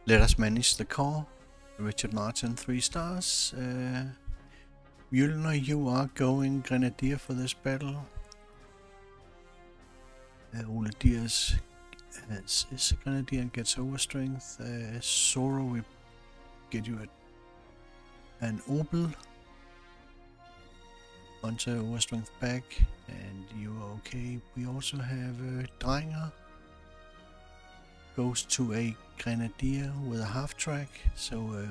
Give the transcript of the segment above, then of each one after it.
Let us manage the car. Richard Martin, 3 stars. Mjolnir, you are going Grenadier for this battle. Ole Diaz is a Grenadier and gets overstrength. Sora, we get you an Opel. Onto overstrength back, and you are okay. We also have Drenger. Goes to a Grenadier with a half track, so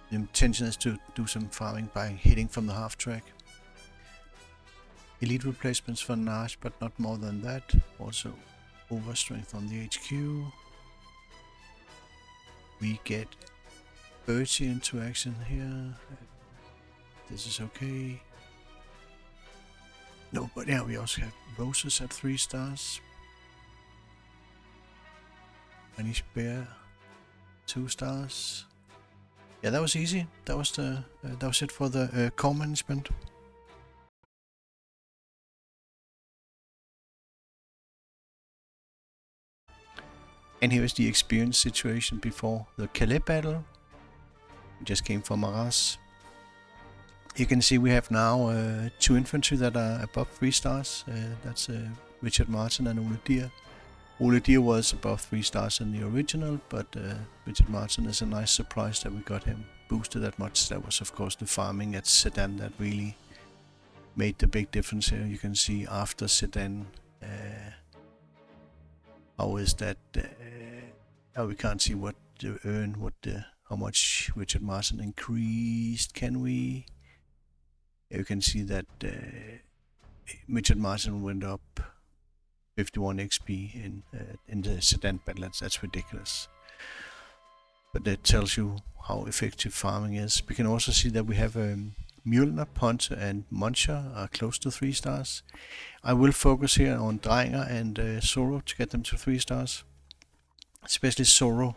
the intention is to do some farming by hitting from the half track. Elite replacements for Nash, but not more than that. Also overstrength on the HQ. We get Bertie into action here. This is okay. No, but yeah, we also have Roses at 3 stars. Anish Bear, 2 stars. Yeah, that was easy. That was it for the core management. And here is the experience situation before the Calais battle. We just came from Arras. You can see we have now 2 infantry that are above 3 stars. That's Richard Martin and Ole Dier. Ole Dier was above 3 stars in the original, but Richard Martin is a nice surprise that we got him boosted that much. That was of course the farming at Sedan that really made the big difference here. You can see after Sedan, how is that? We can't see what to earn, how much Richard Martin increased. Can we? You can see that Richard Martin went up 51 XP in the Sedan battle. That's ridiculous. But that tells you how effective farming is. We can also see that we have Mjolnir, Ponte and Muncher are close to 3 stars. I will focus here on Drenger and Zoro to get them to 3 stars. Especially Zoro.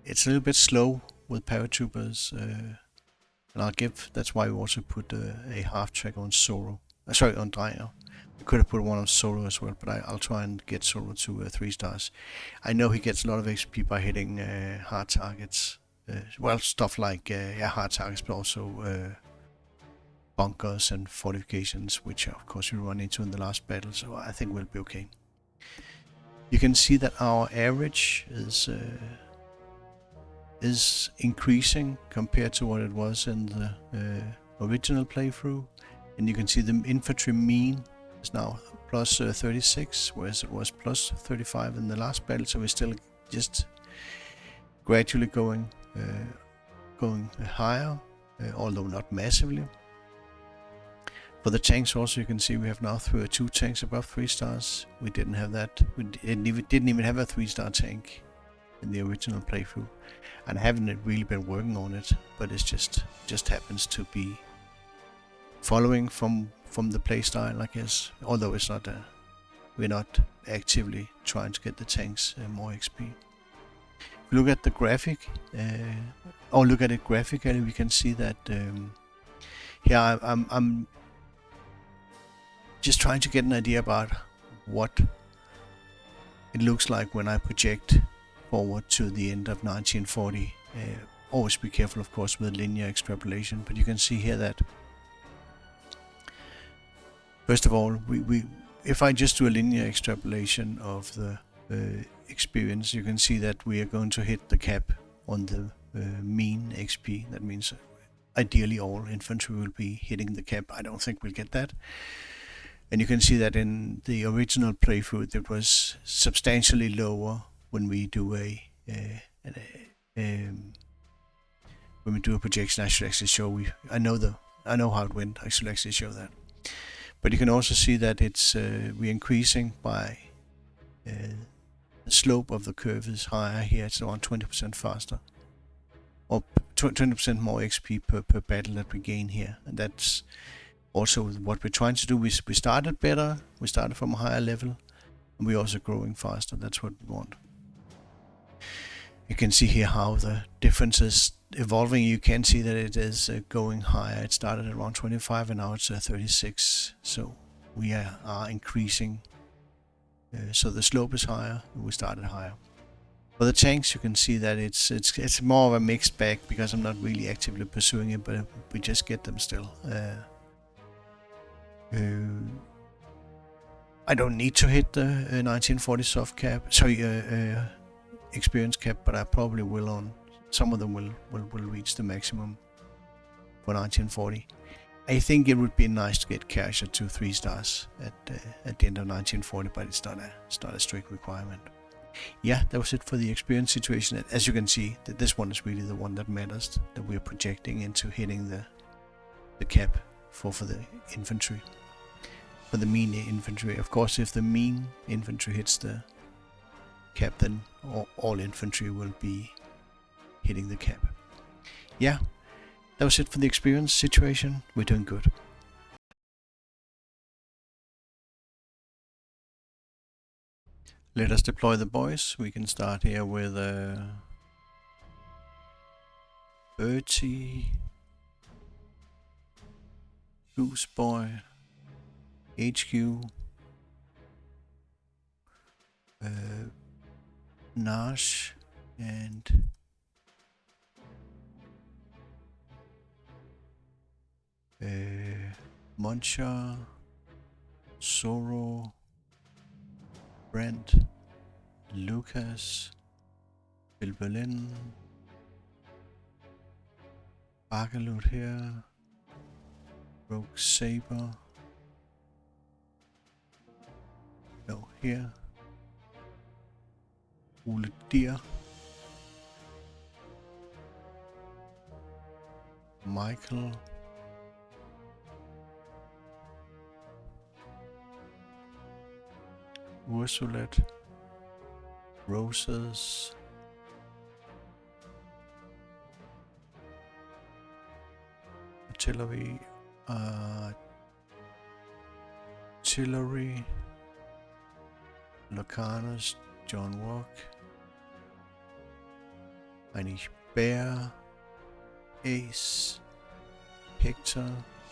It's a little bit slow with paratroopers. And that's why we also put a half track on Zoro. On Drenger. We could have put one on Zoro as well, but I'll try and get Zoro to 3 stars. I know he gets a lot of XP by hitting hard targets. Stuff like hard targets, but also bunkers and fortifications, which of course we run into in the last battle, so I think we'll be okay. You can see that our average is increasing compared to what it was in the original playthrough, and you can see the infantry mean is now plus 36, whereas it was plus 35 in the last battle, so we're still just gradually going higher, although not massively. For the tanks also, you can see we have now 2 tanks above 3 stars. We didn't have that. We didn't even have a 3-star tank in the original playthrough, and I haven't really been working on it, but it just happens to be following from the playstyle, I guess. Although it's not, we're not actively trying to get the tanks more XP. If we look at the graphic, look at it graphically, we can see that here I'm just trying to get an idea about what it looks like when I project forward to the end of 1940. Always be careful, of course, with linear extrapolation, but you can see here that first of all, if I just do a linear extrapolation of the experience, you can see that we are going to hit the cap on the mean XP. That means ideally all infantry will be hitting the cap. I don't think we'll get that. And you can see that in the original playthrough it was substantially lower when we do a projection. I should actually show I know how it went. I should actually show that. But you can also see that it's we're increasing by the slope of the curve is higher here. It's around 20% faster, or 20% more XP per battle that we gain here, and that's also what we're trying to do. We started better. We started from a higher level, and we're also growing faster. That's what we want. You can see here how the difference is evolving. You can see that it is going higher. It started at around 25 and now it's 36. So we are increasing. So the slope is higher. We started higher. For the tanks, you can see that it's more of a mixed bag because I'm not really actively pursuing it, but we just get them still. I don't need to hit the 1940 soft cap, experience cap, but I probably will on some of them will reach the maximum for 1940. I think it would be nice to get cash at 2-3 stars at the end of 1940, but it's not a strict requirement. Yeah, that was it for the experience situation. And as you can see, that this one is really the one that matters, that we're projecting into hitting the cap for the infantry, for the mean infantry. Of course, if the mean infantry hits the cap, then all infantry will be hitting the cap. Yeah, that was it for the experience situation. We're doing good. Let us deploy the boys. We can start here with Bertie, Goose Boy, HQ, Nash, and Muncher, Soro, Brent, Lucas, Bill Berlin, Bargalut here, Rogue Saber, no here, Ole Deer, Michael, Ursulet, Roses, Artillery, Locanus, John Walk, Heinrich Bear, Ace, Hector,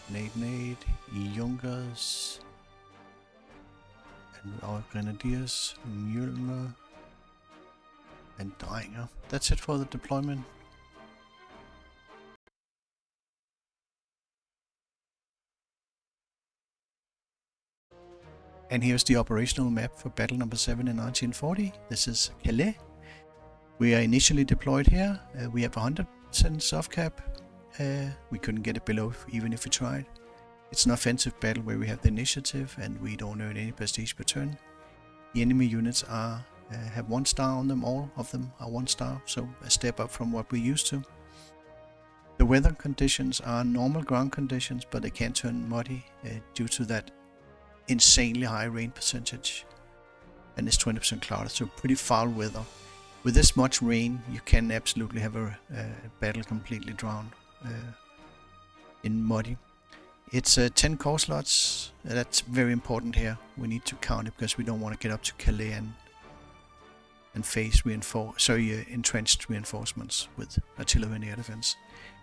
Nate, Jungers, and our Grenadiers, Mjølner, and Drenger. That's it for the deployment. And here's the operational map for battle number 7 in 1940. This is Calais. We are initially deployed here. We have 100% soft cap. We couldn't get it below even if we tried. It's an offensive battle where we have the initiative and we don't earn any prestige per turn. The enemy units have 1 star on them, all of them are 1 star, so a step up from what we're used to. The weather conditions are normal ground conditions, but they can turn muddy due to that insanely high rain percentage, and it's 20% clouded, so pretty foul weather. With this much rain, you can absolutely have a battle completely drowned in muddy. It's 10 core slots. That's very important here. We need to count it because we don't want to get up to Calais and face entrenched reinforcements with artillery and air defense.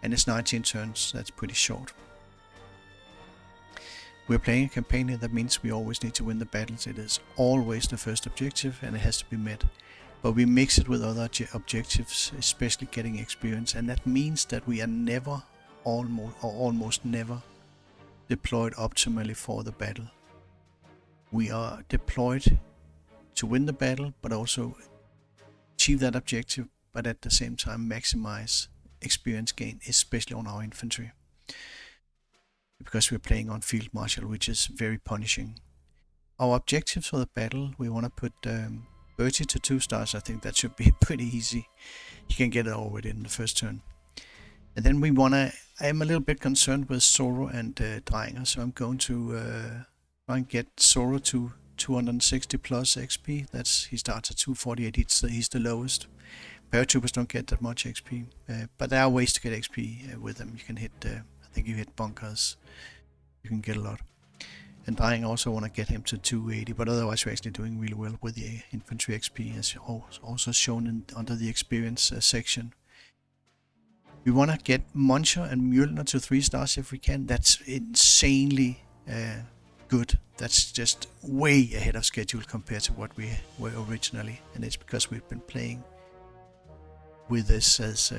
And it's 19 turns. That's pretty short. We're playing a campaign here. That means we always need to win the battles. It is always the first objective and it has to be met. But we mix it with other objectives, especially getting experience, and that means that we are almost never deployed optimally for the battle. We are deployed to win the battle, but also achieve that objective, but at the same time maximize experience gain, especially on our infantry. Because we're playing on Field Marshal, which is very punishing. Our objectives for the battle, we want to put Bertie to 2 stars. I think that should be pretty easy. You can get it already in the first turn. And then I am a little bit concerned with Soro and Drenger, so I'm going to try and get Soro to 260 plus XP. He starts at 248, he's the lowest. Paratroopers don't get that much XP, but there are ways to get XP with them. You can hit, I think you hit bunkers, you can get a lot. And I also want to get him to 280, but otherwise we're actually doing really well with the infantry XP, as also shown under the experience section. We want to get Muncher and Mjølner to 3 stars if we can. That's insanely good. That's just way ahead of schedule compared to what we were originally, and it's because we've been playing with this as,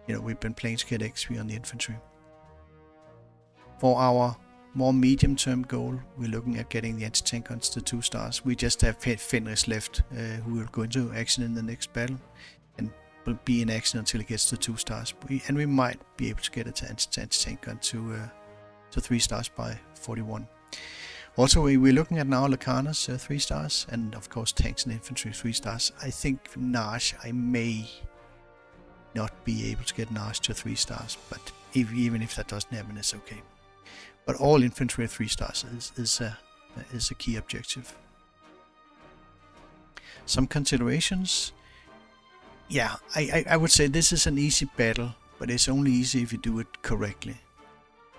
we've been playing to get XP on the infantry. For our more medium-term goal, we're looking at getting the anti-tank guns to 2 stars. We just have Fenris left, who will go into action in the next battle, and will be in action until it gets to 2 stars. And we might be able to get it to anti-tank gun to 3 stars by 41. Also, we're looking at now Lacana's 3 stars, and of course tanks and infantry 3 stars. I think Nash, I may not be able to get Nash to 3 stars, but even if that doesn't happen, it's okay. But all infantry at 3 stars is a key objective. Some considerations. Yeah, I would say this is an easy battle, but it's only easy if you do it correctly.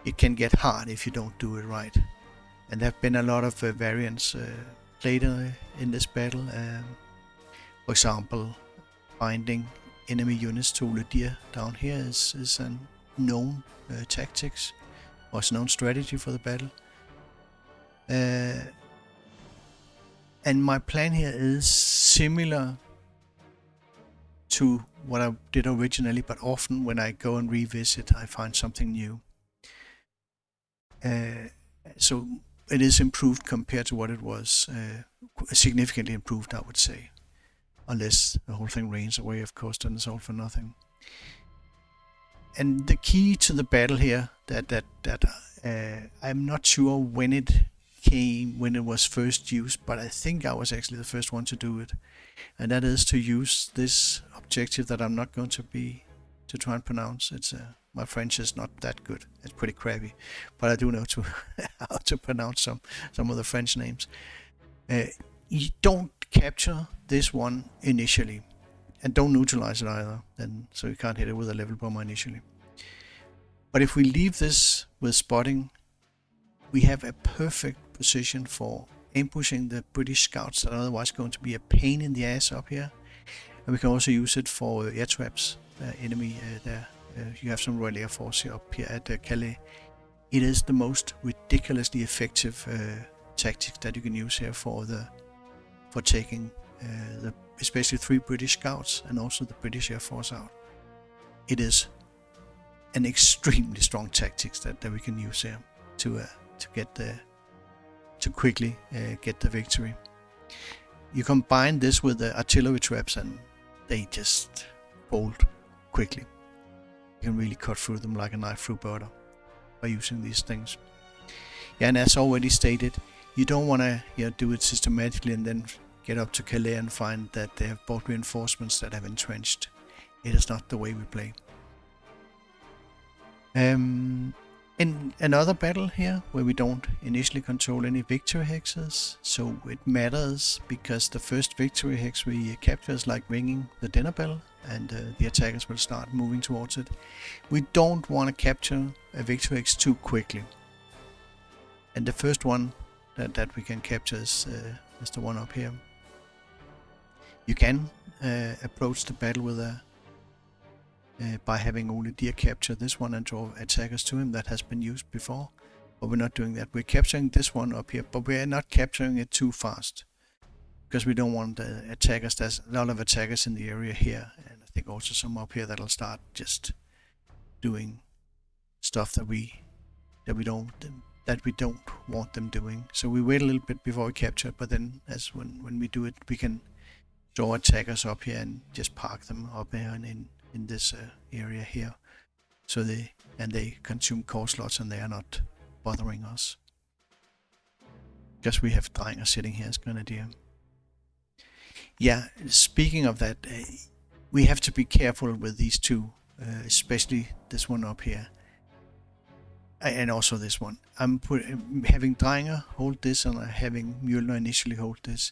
It can get hard if you don't do it right. And there have been a lot of variants played in this battle. For example, binding enemy units to Uludir down here is a known tactics, or a known strategy for the battle. And my plan here is similar to what I did originally, but often when I go and revisit, I find something new. So it is improved compared to what it was, significantly improved, I would say. Unless the whole thing rains away, of course, then it's all for nothing. And the key to the battle here, that I'm not sure when it was first used, but I think I was actually the first one to do it. And that is to use this objective that I'm not going to try and pronounce. It's my French is not that good. It's pretty crappy, but I do know how to pronounce some of the French names. You don't capture this one initially, and don't neutralize it either, so you can't hit it with a level bomber initially. But if we leave this with spotting, we have a perfect position for ambushing the British scouts that are otherwise going to be a pain in the ass up here. And we can also use it for air traps, enemy there. You have some Royal Air Force here up here at Calais. It is the most ridiculously effective tactic that you can use here for taking especially 3 British scouts and also the British Air Force out. It is an extremely strong tactics that we can use here to quickly get the victory. You combine this with the artillery traps and they just fold quickly. You can really cut through them like a knife through butter by using these things. Yeah, and as already stated, you don't want to do it systematically and then get up to Calais and find that they have bought reinforcements that have entrenched. It is not the way we play. In another battle here, where we don't initially control any victory hexes, so it matters because the first victory hex we capture is like ringing the dinner bell, and the attackers will start moving towards it. We don't want to capture a victory hex too quickly. And the first one that we can capture is the one up here. You can approach the battle with by having Uludir capture this one and draw attackers to him. That has been used before, but we're not doing that. We're capturing this one up here, but we're not capturing it too fast because we don't want attackers. There's a lot of attackers in the area here, and I think also some up here that'll start just doing stuff that we don't want them doing. So we wait a little bit before we capture it, but then when we do it, we can draw attackers up here and just park them up here in this area here, so they consume core slots and they are not bothering us because we have Dreinger sitting here as Grenadier. Yeah, speaking of that, we have to be careful with these two, especially this one up here and also this one. I'm having Dreinger hold this and having Müller initially hold this,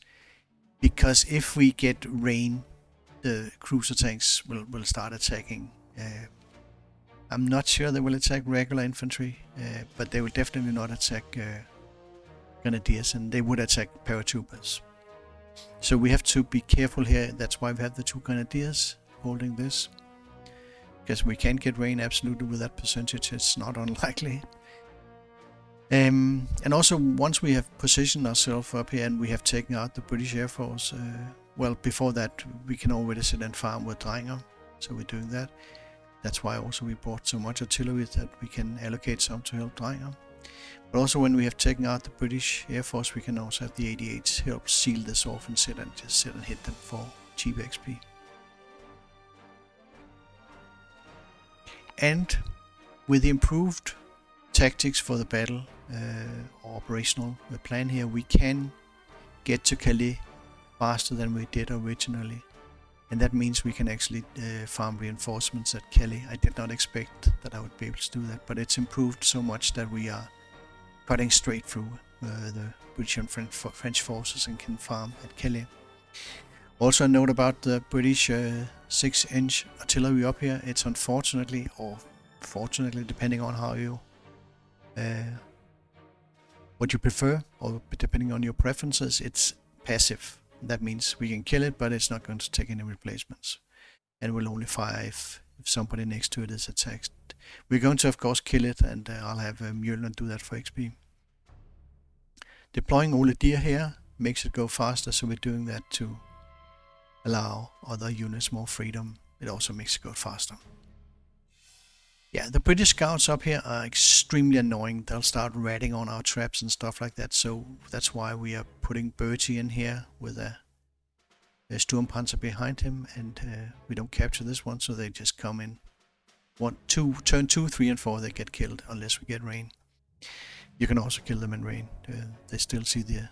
because if we get rain, the cruiser tanks will start attacking. I'm not sure they will attack regular infantry, but they will definitely not attack grenadiers, and they would attack paratroopers. So we have to be careful here. That's why we have the 2 grenadiers holding this, because we can get rain absolutely with that percentage. It's not unlikely. And also, once we have positioned ourselves up here and we have taken out the British Air Force, well, before that we can already sit and farm with Dreinger so we're doing that. That's why also we brought so much artillery that we can allocate some to help Dreyer. But also when we have taken out the British Air Force, we can also have the 88s help seal this off and sit and hit them for cheap XP. And with the improved tactics for the battle, or operational plan here, we can get to Calais faster than we did originally. And that means we can actually farm reinforcements at Calais. I did not expect that I would be able to do that, but it's improved so much that we are cutting straight through the British and French forces and can farm at Calais. Also a note about the British 6-inch artillery up here. It's unfortunately, or fortunately, depending on how you what you prefer, or depending on your preferences, it's passive. That means we can kill it, but it's not going to take any replacements, and will only fire if somebody next to it is attacked. We're going to, of course, kill it, and I'll have Mjølner do that for XP. Deploying Ole Deer here makes it go faster, so we're doing that to allow other units more freedom. It also makes it go faster. Yeah, the British scouts up here are extremely annoying. They'll start ratting on our traps and stuff like that, so that's why we are putting Bertie in here with a Sturmpanzer behind him, and we don't capture this one, so they just come in. Turn 2, 3, and 4, they get killed unless we get rain. You can also kill them in rain. They still see the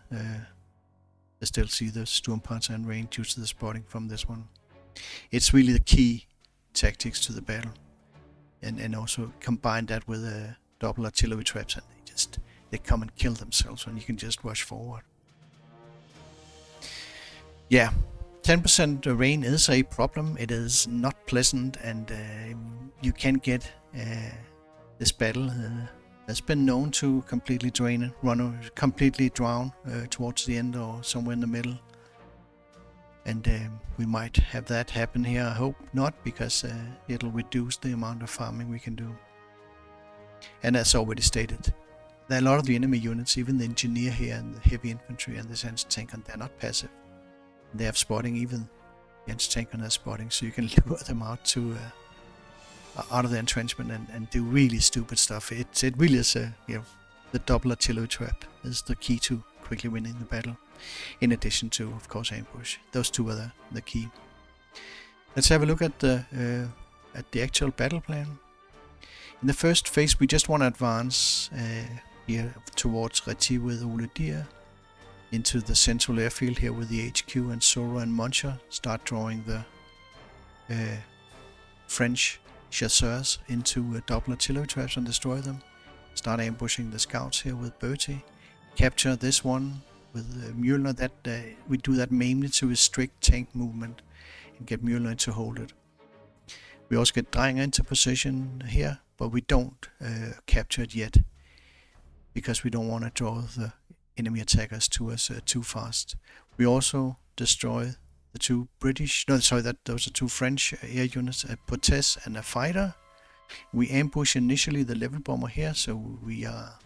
Sturmpanzer in rain due to the spotting from this one. It's really the key tactics to the battle. And also combine that with double artillery traps, and they come and kill themselves, and you can just rush forward. Yeah, 10% rain is a problem. It is not pleasant, and you can get this battle has been known to completely completely drown towards the end or somewhere in the middle. And we might have that happen here. I hope not, because it'll reduce the amount of farming we can do. And as already stated, there are a lot of the enemy units, even the engineer here and the heavy infantry and this anti-tank, and they're not passive. They have spotting. Even the anti-tank has spotting, so you can lure them out to out of the entrenchment and do really stupid stuff. It really is the double artillery trap is the key to quickly winning the battle. In addition to, of course, ambush. Those two are the key. Let's have a look at the actual battle plan. In the first phase, we just want to advance here towards Réti with Ole Deer, into the central airfield here with the HQ and Sora and Marshal. Start drawing the French chasseurs into double artillery traps and destroy them. Start ambushing the scouts here with Bertie. Capture this one with Mjølner. That we do that mainly to restrict tank movement and get Mjølner to hold it. We also get Dreyer into position here, but we don't capture it yet because we don't want to draw the enemy attackers to us too fast. We also destroy the two those are two French air units, a Potes and a fighter. We ambush initially the level bomber here, so we are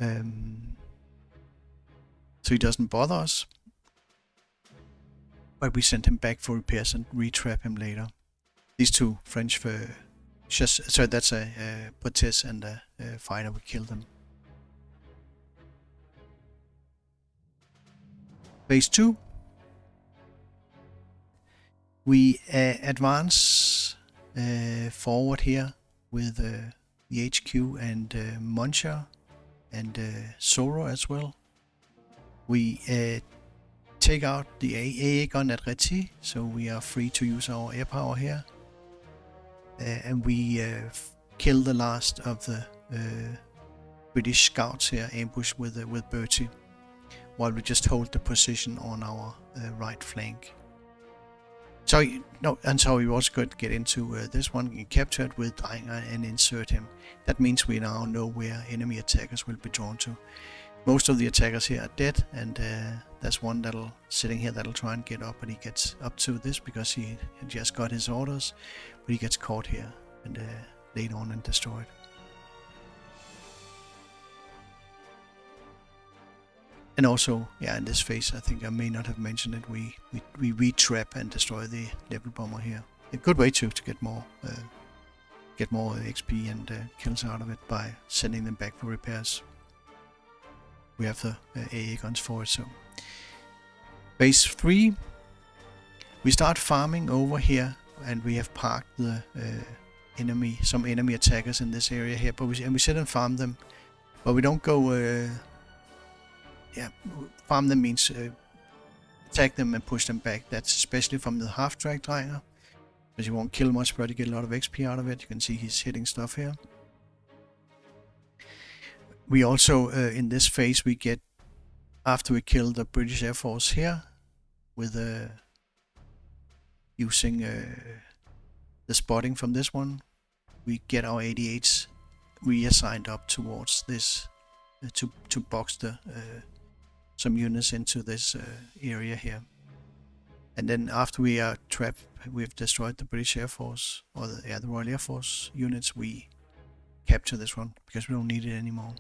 so he doesn't bother us, but we send him back for repairs and retrap him later. These two French that's a Potes and a fighter. We kill them. Phase 2. We advance forward here with the HQ and Marshal and Sora as well. We take out the AA gun at Réti, so we are free to use our air power here. And we kill the last of the British scouts here, ambush with Bertie, while we just hold the position on our right flank. So we also could get into this one, and capture it with Dreyer and insert him. That means we now know where enemy attackers will be drawn to. Most of the attackers here are dead, and there's one sitting here that'll try and get up, but he gets up to this because he just got his orders, but he gets caught here and laid on and destroyed. And also, yeah, in this phase, I think I may not have mentioned it, we re-trap and destroy the level bomber here. A good way to get more XP and kills out of it by sending them back for repairs. We have the AA guns for it. So phase 3, we start farming over here, and we have parked the some enemy attackers in this area here, but we sit and farm them, but we don't go. Farm them means attack them and push them back. That's especially from the half-track Drænger, because you won't kill much, but you get a lot of XP out of it. You can see he's hitting stuff here. We also, in this phase, we get, after we kill the British Air Force here, with using the spotting from this one, we get our 88s reassigned up towards this to box the some units into this area here. And then after we are trapped, we've destroyed the British Air Force, or the Royal Air Force units, we capture this one, because we don't need it anymore.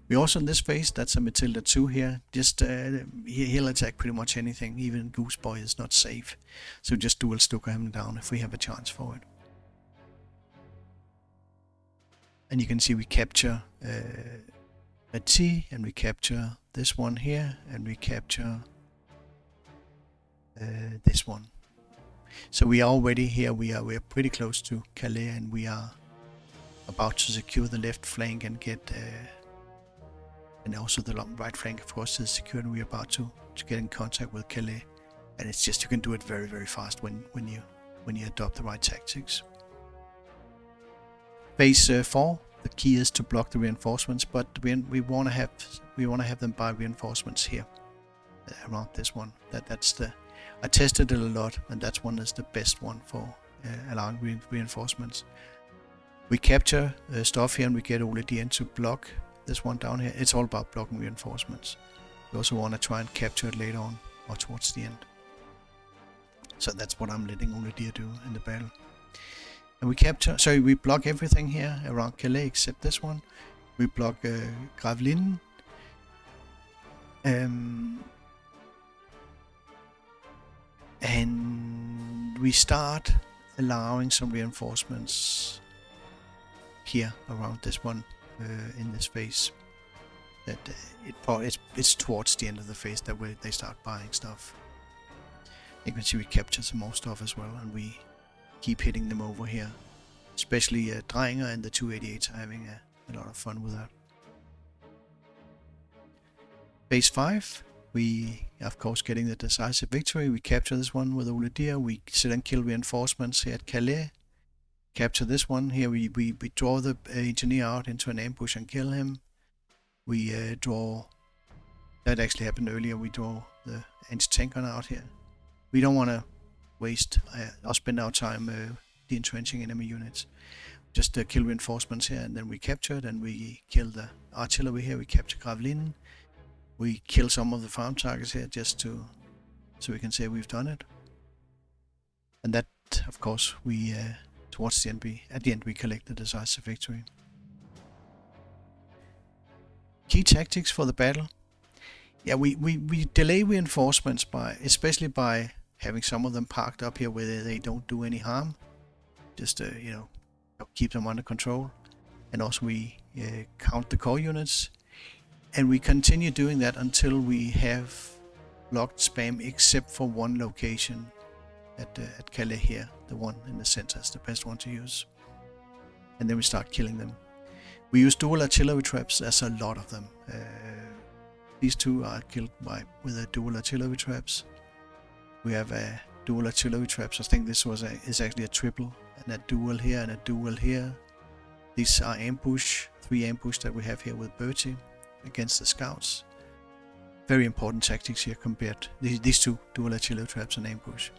We also, in this phase, that's a Matilda 2 here, just he'll attack pretty much anything, even Gooseboy is not safe. So just dual Stuka him down if we have a chance for it. And you can see we capture a T, and we capture this one here, and we capture this one. So we are already here, we are pretty close to Calais, and we are about to secure the left flank and get and also the right flank, of course, is secured, and we're about to get in contact with Calais. And it's just, you can do it very, very fast when you adopt the right tactics. Phase 4, the key is to block the reinforcements, but we want to have them by reinforcements here around this one. I tested it a lot, and that one is the best one for allowing reinforcements. We capture stuff here, and we get Ole Dien to block this one down here. It's all about blocking reinforcements. We also want to try and capture it later on, or towards the end. So that's what I'm letting Ole Dien do in the battle. And we block everything here around Calais except this one. We block Gravelines. And we start allowing some reinforcements here around this one in this phase. That it's towards the end of the phase that they start buying stuff. You can see we capture some more stuff as well, and we keep hitting them over here. Especially Drænger and the 288s are having a lot of fun with that. Phase 5, we of course getting the decisive victory. We capture this one with Ole Dien. We sit and kill reinforcements here at Calais. Capture this one here. We draw the engineer out into an ambush and kill him. We draw, that actually happened earlier, we draw the anti-tank gun out here. We don't want to waste or spend our time de-entrenching enemy units. Just kill reinforcements here, and then we capture it, and we kill the artillery here. We capture Gravelines. We kill some of the farm targets here, just so we can say we've done it. And that, of course, we towards the end, at the end we collect the decisive victory. Key tactics for the battle. Yeah, we delay reinforcements especially by having some of them parked up here where they don't do any harm. Just keep them under control. And also we count the core units, and we continue doing that until we have blocked spam except for one location at Calais here. The one in the center is the best one to use. And then we start killing them. We use dual artillery traps. There's a lot of them. These two are killed with a dual artillery traps. We have a dual artillery traps. I think this is actually a triple, and a dual here and a dual here. These are three ambush that we have here with Bertie against the scouts. Very important tactics here compared these two dual artillery traps and ambush.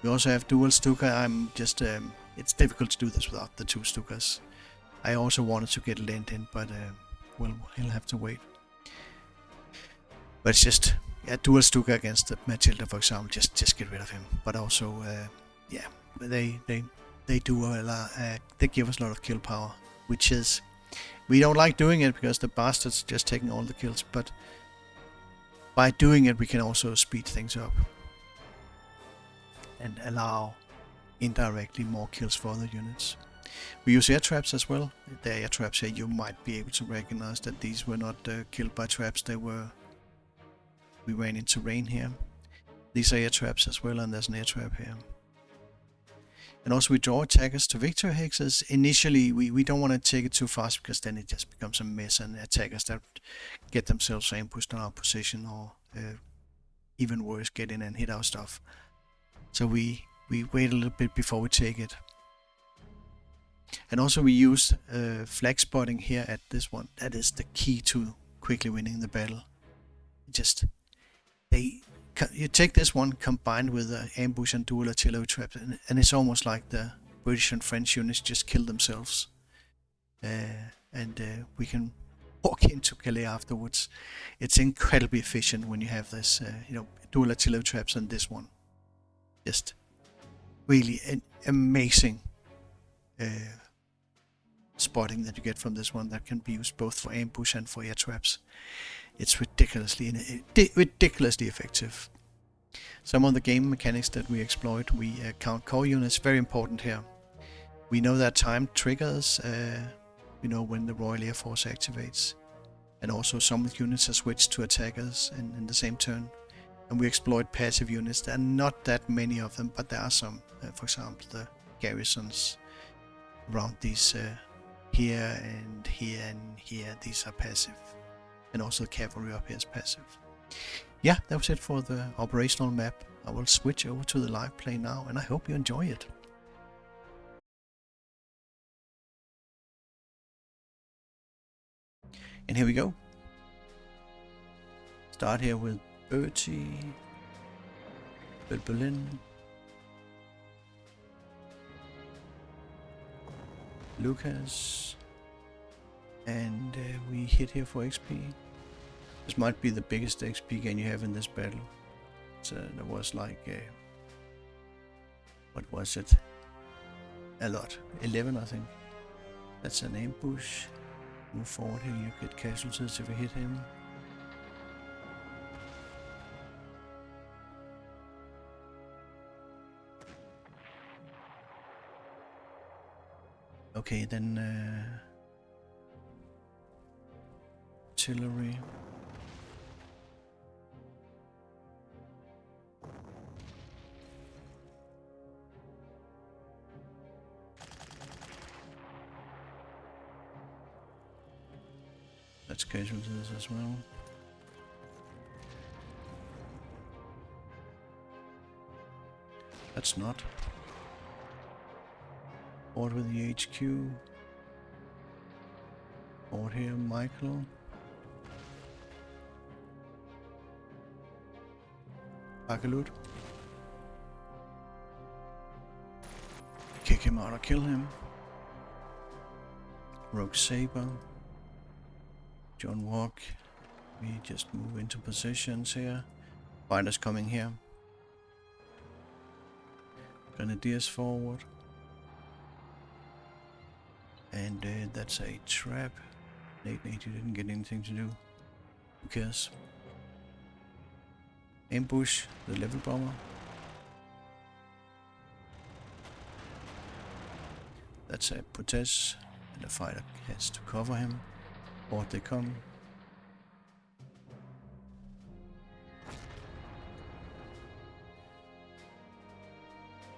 We also have dual Stuka. It's difficult to do this without the two Stukas. I also wanted to get Lent in, but well, he'll have to wait. But it's just dual Stuka against the Matilda, for example. Just get rid of him. But also, they do they give us a lot of kill power, which is, we don't like doing it because the bastards just taking all the kills. But by doing it, we can also speed things up and allow indirectly more kills for other units. We use air traps as well. The air traps here, you might be able to recognize that these were not killed by traps. We ran into rain here. These are air traps as well, and there's an air trap here. And also we draw attackers to victory hexes. Initially, we don't want to take it too fast, because then it just becomes a mess, and attackers that get themselves ambushed on our position, or even worse, get in and hit our stuff. So we wait a little bit before we take it. And also we use flag spotting here at this one. That is the key to quickly winning the battle. You take this one combined with ambush and dual artillery traps, and it's almost like the British and French units just kill themselves. And we can walk into Calais afterwards. It's incredibly efficient when you have this, dual artillery traps and this one. Just really an amazing spotting that you get from this one that can be used both for ambush and for air traps. It's ridiculously effective. Some of the game mechanics that we exploit, we count core units, very important here. We know that time triggers, when the Royal Air Force activates. And also some units are switched to attackers in the same turn. And we exploit passive units. There are not that many of them, but there are some. For example, the garrisons around these here and here and here. These are passive. And also the cavalry up here is passive. Yeah, that was it for the operational map. I will switch over to the live play now, and I hope you enjoy it. And here we go. Start here with Bertie, Berlin, Lucas, and we hit here for XP. This might be the biggest XP gain you have in this battle. There was like, what was it? A lot. 11, I think. That's an ambush. Move forward here, you get casualties if you hit him. Okay, then artillery. That's casualties as well. That's not. Board with the HQ. Board here, Michael. Bakalut. Kick him out or kill him. Rogue Saber. John Walk. We just move into positions here. Fighters coming here. Grenadiers forward. And that's a trap. Nate, you didn't get anything to do. Who cares? Ambush the level bomber. That's a Potes, and the fighter has to cover him. Or they come.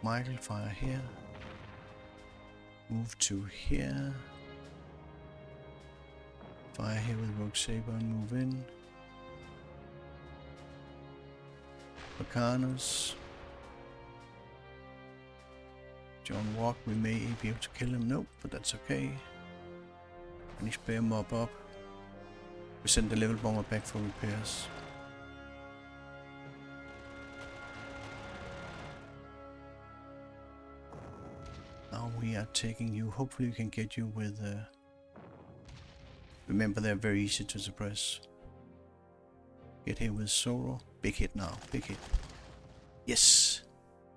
Michael, fire here. Move to here. Fire here with Rogue Saber and move in. Bacanus. John Walk, we may be able to kill him. Nope, but that's okay. Finish bear mob up. We send the level bomber back for repairs. Now we are taking you. Hopefully we can get you with... remember, they're very easy to suppress. Get here with Zoro. Big hit now. Big hit. Yes!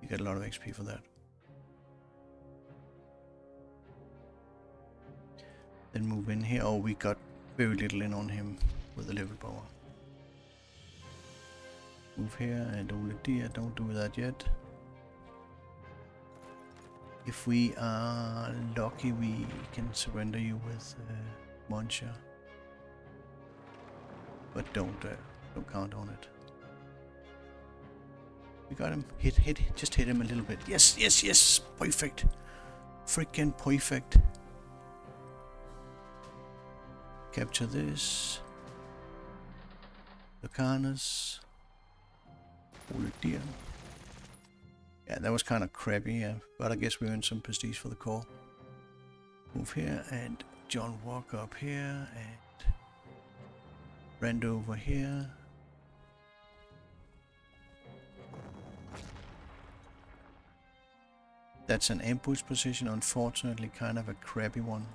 You get a lot of XP for that. Then move in here. Oh, we got very little in on him with the level power. Move here, and only deer, don't do that yet. If we are lucky, we can surrender you with Marshal. But don't count on it. We got him. Hit. Just hit him a little bit. Yes. Perfect. Freaking perfect. Capture this. Lucanus. Holy dear. Yeah, that was kind of crappy, yeah. But I guess we earned some prestige for the core. Move here, and John walk up here, and Brand over here. That's an ambush position, unfortunately kind of a crappy one.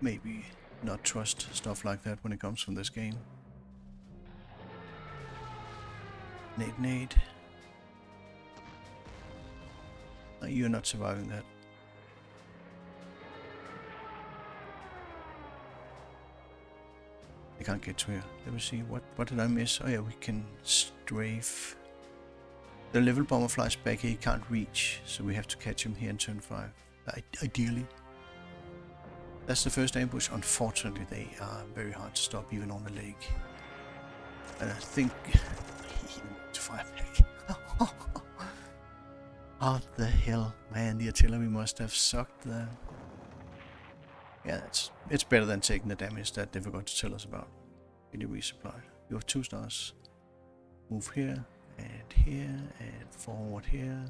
Maybe not trust stuff like that when it comes from this game. Nade. You're not surviving that. I can't get to here. Let me see, what did I miss? Oh yeah, we can strafe. The level bomber flies back here, he can't reach, so we have to catch him here in turn 5. Ideally. That's the first ambush. Unfortunately, they are very hard to stop, even on the lake. And I think he went to fire back. What the hell, man? The artillery must have sucked there. Yeah, it's better than taking the damage that they forgot to tell us about. Get it resupplied. You have 2 stars. Move here, and forward here.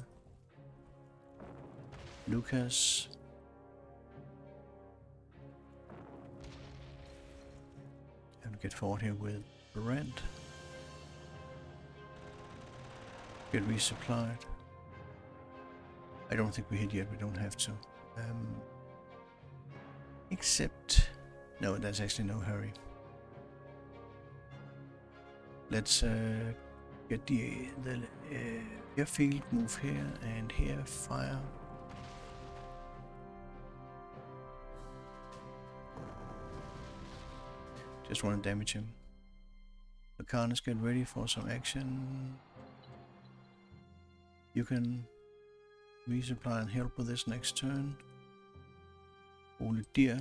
Lucas. And get forward here with Brent. Get resupplied. I don't think we hit yet, we don't have to. Except... no, there's actually no hurry. Let's get the airfield, move here, and here, fire. Just want to damage him. The Carnage, get ready for some action. You can resupply and help with this next turn. Holy dear.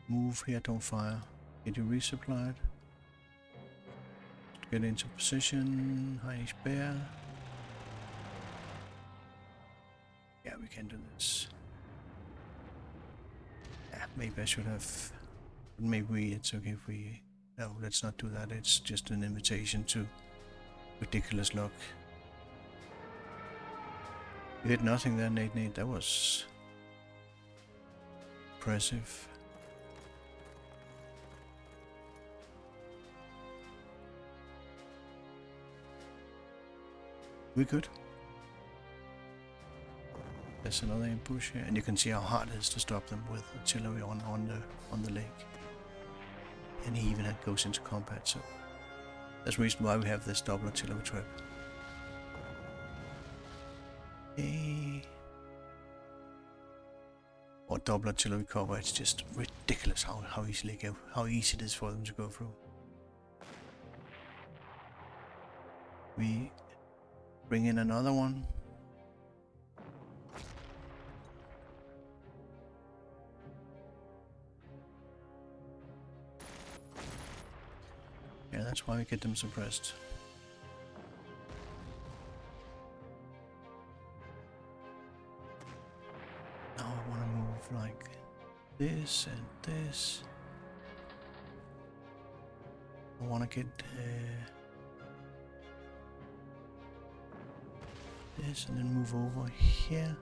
Move here, don't fire. Get you resupplied. Get into position. Heinisch Bear. Yeah, we can do this. Yeah, maybe I should have. Maybe it's okay if we. No, let's not do that. It's just an invitation to ridiculous luck. You hit nothing there, Nate. That was impressive. We good. There's another ambush here, and you can see how hard it is to stop them with artillery on the lake. And he even goes into combat, so that's the reason why we have this double artillery trap. Hey. Or double artillery cover. It's just ridiculous how easy it is for them to go through. We bring in another one. Yeah, that's why we get them suppressed. Now I want to move like this and this. I want to get this and then move over here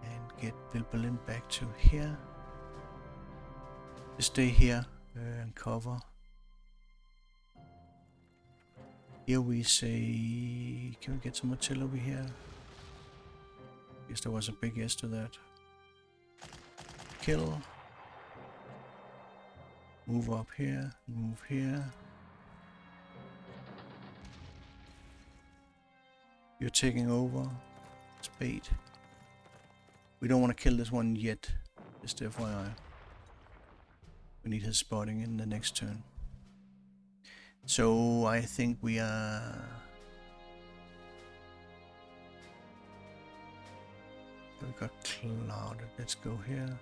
and get Bill Berlin back to here. Stay here and cover. Here we say, can we get some artillery here? Guess there was a big yes to that. Kill. Move up here, move here. You're taking over. Spade. We don't want to kill this one yet. Just FYI. We need his spotting in the next turn. So I think we are... We got clouded. Let's go here.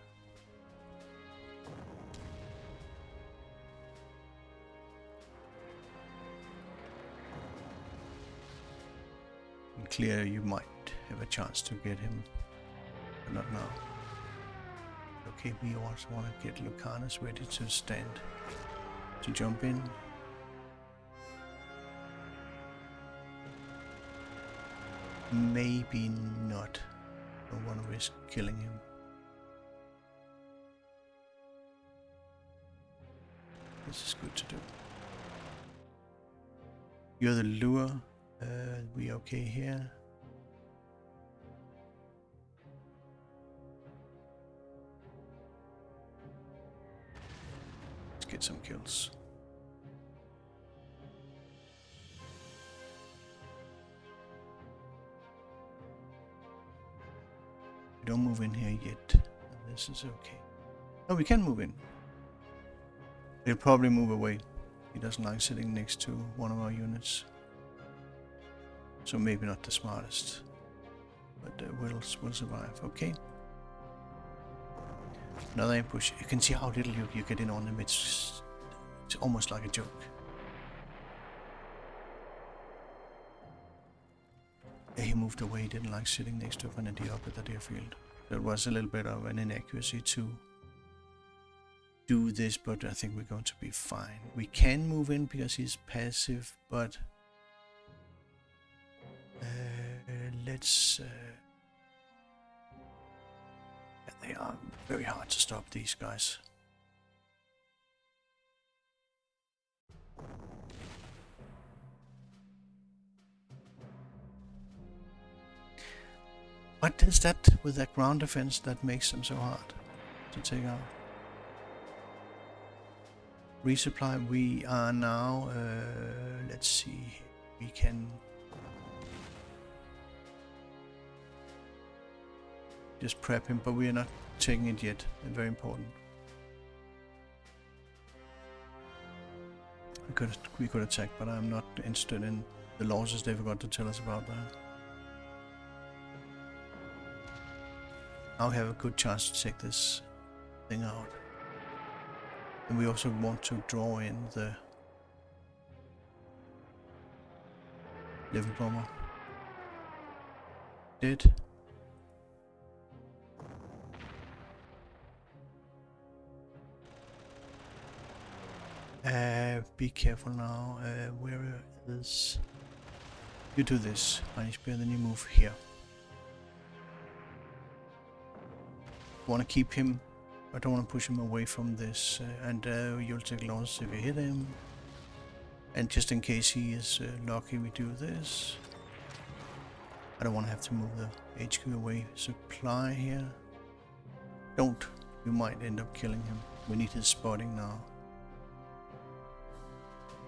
And clear, you might have a chance to get him, but not now. Okay, we also want to get Lucanus ready to stand, to jump in. Maybe not. Don't want to risk killing him. This is good to do. You're the lure. We okay here? Let's get some kills. We don't move in here yet. This is okay. Oh, we can move in. He'll probably move away. He doesn't like sitting next to one of our units. So maybe not the smartest. But we'll survive. Okay. Another ambush. You can see how little you get in on him. It's almost like a joke. He moved away, didn't like sitting next to a grenadier up at the airfield. That was a little bit of an inaccuracy to do this, but I think we're going to be fine. We can move in because he's passive, but let's... they are very hard to stop, these guys. What is that with that ground defense that makes them so hard to take out? Resupply, we are now, let's see, we can just prep him, but we are not taking it yet. Very important. We could attack, but I'm not interested in the losses they forgot to tell us about that. Now we have a good chance to take this thing out. And we also want to draw in the level bomber. Dead. Be careful now. Where is... You do this, Spear, then you move here. Want to keep him. I don't want to push him away from this, and you'll take losses if you hit him. And just in case he is lucky, we do this. I don't want to have to move the HQ away. Supply here. Don't. You might end up killing him. We need his spotting now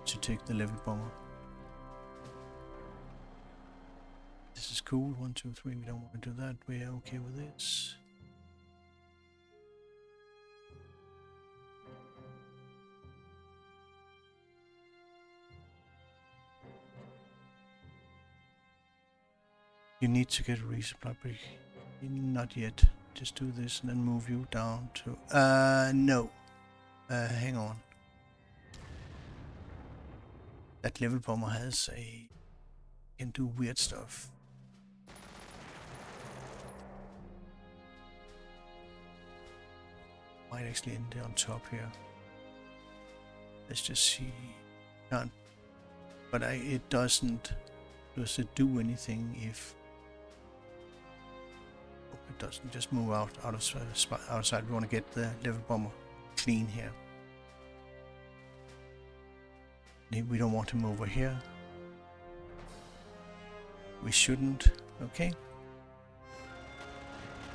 to take the level bomber. This is cool. 1, 2, 3. We don't want to do that. We are okay with this. You need to get a resupply break. Not yet. Just do this and then move you down to... no. Hang on. That level bomber has a... can do weird stuff. Might actually end on top here. Let's just see. Can't... But it doesn't... Does it do anything if... It doesn't. Just move outside. We want to get the level bomber clean here. We don't want him over here. We shouldn't. Okay.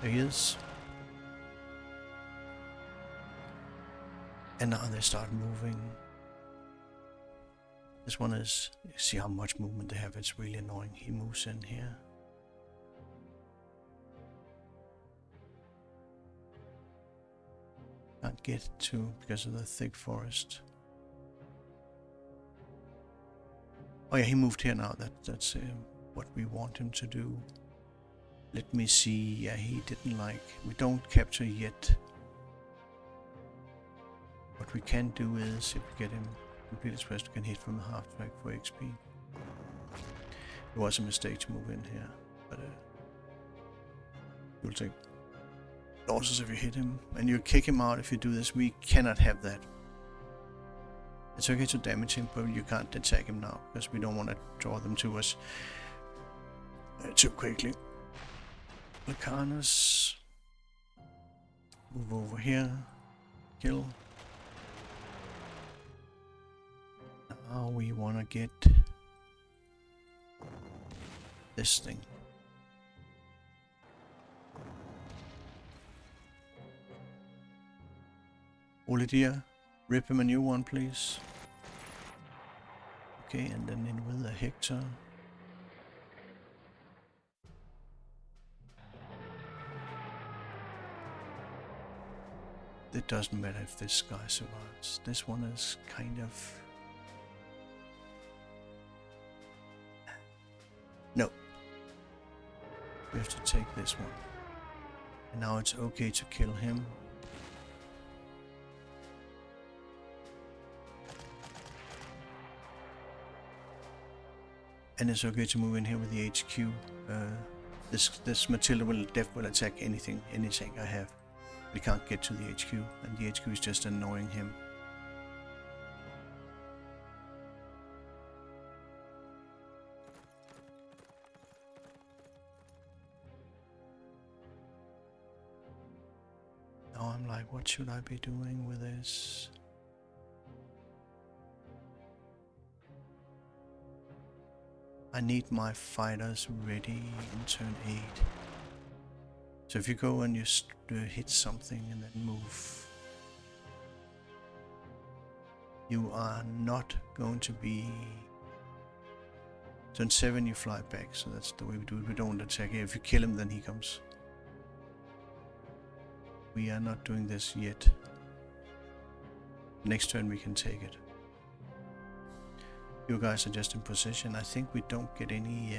There he is. And now they start moving. This one is... See how much movement they have. It's really annoying. He moves in here. Can't get to because of the thick forest. Oh yeah, he moved here now. That's what we want him to do. Let me see. Yeah, he didn't like. We don't capture yet. What we can do is, if we get him completely stressed, we can hit from the half track for XP. It was a mistake to move in here, but you'll take losses if you hit him, and you kick him out if you do this. We cannot have that. It's okay to damage him, but you can't attack him now, because we don't want to draw them to us too quickly. Lacanus. Move over here. Kill. Now we want to get this thing. Olidia, rip him a new one, please. Okay, and then in with a Hector. It doesn't matter if this guy survives. This one is kind of... No. We have to take this one. And now it's okay to kill him. And it's okay to move in here with the HQ. This Matilda will attack anything I have. We can't get to the HQ, and the HQ is just annoying him. Now I'm like, what should I be doing with this? I need my fighters ready in turn 8. So if you go and you hit something and then move, you are not going to be... Turn 7 you fly back, so that's the way we do it. We don't attack here. If you kill him, then he comes. We are not doing this yet. Next turn we can take it. You guys are just in position. I think we don't get any...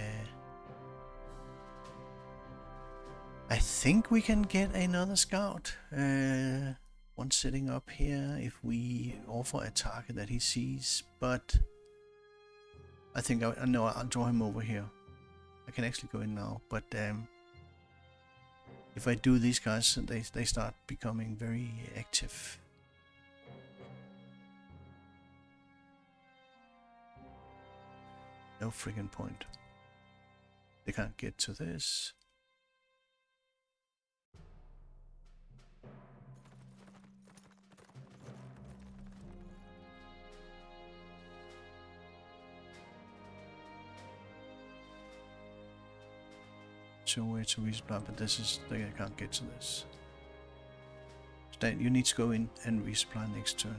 I think we can get another scout. One sitting up here if we offer a target that he sees, but I think no, I'll draw him over here. I can actually go in now, but if I do, these guys, they start becoming very active. No friggin' point. They can't get to this. So way to resupply, but this is, they can't get to this. Stan, you need to go in and resupply next turn,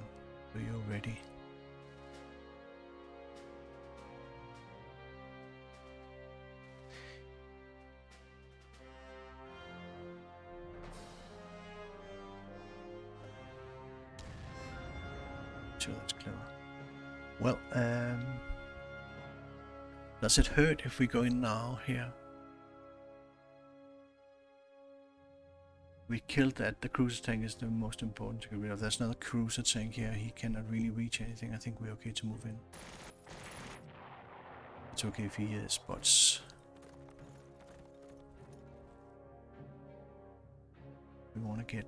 so you're ready. Sure, that's clever. Well, does it hurt if we go in now here? We killed that. The cruiser tank is the most important to get rid of. There's another cruiser tank here. He cannot really reach anything. I think we're okay to move in. It's okay if he spots. We want to get...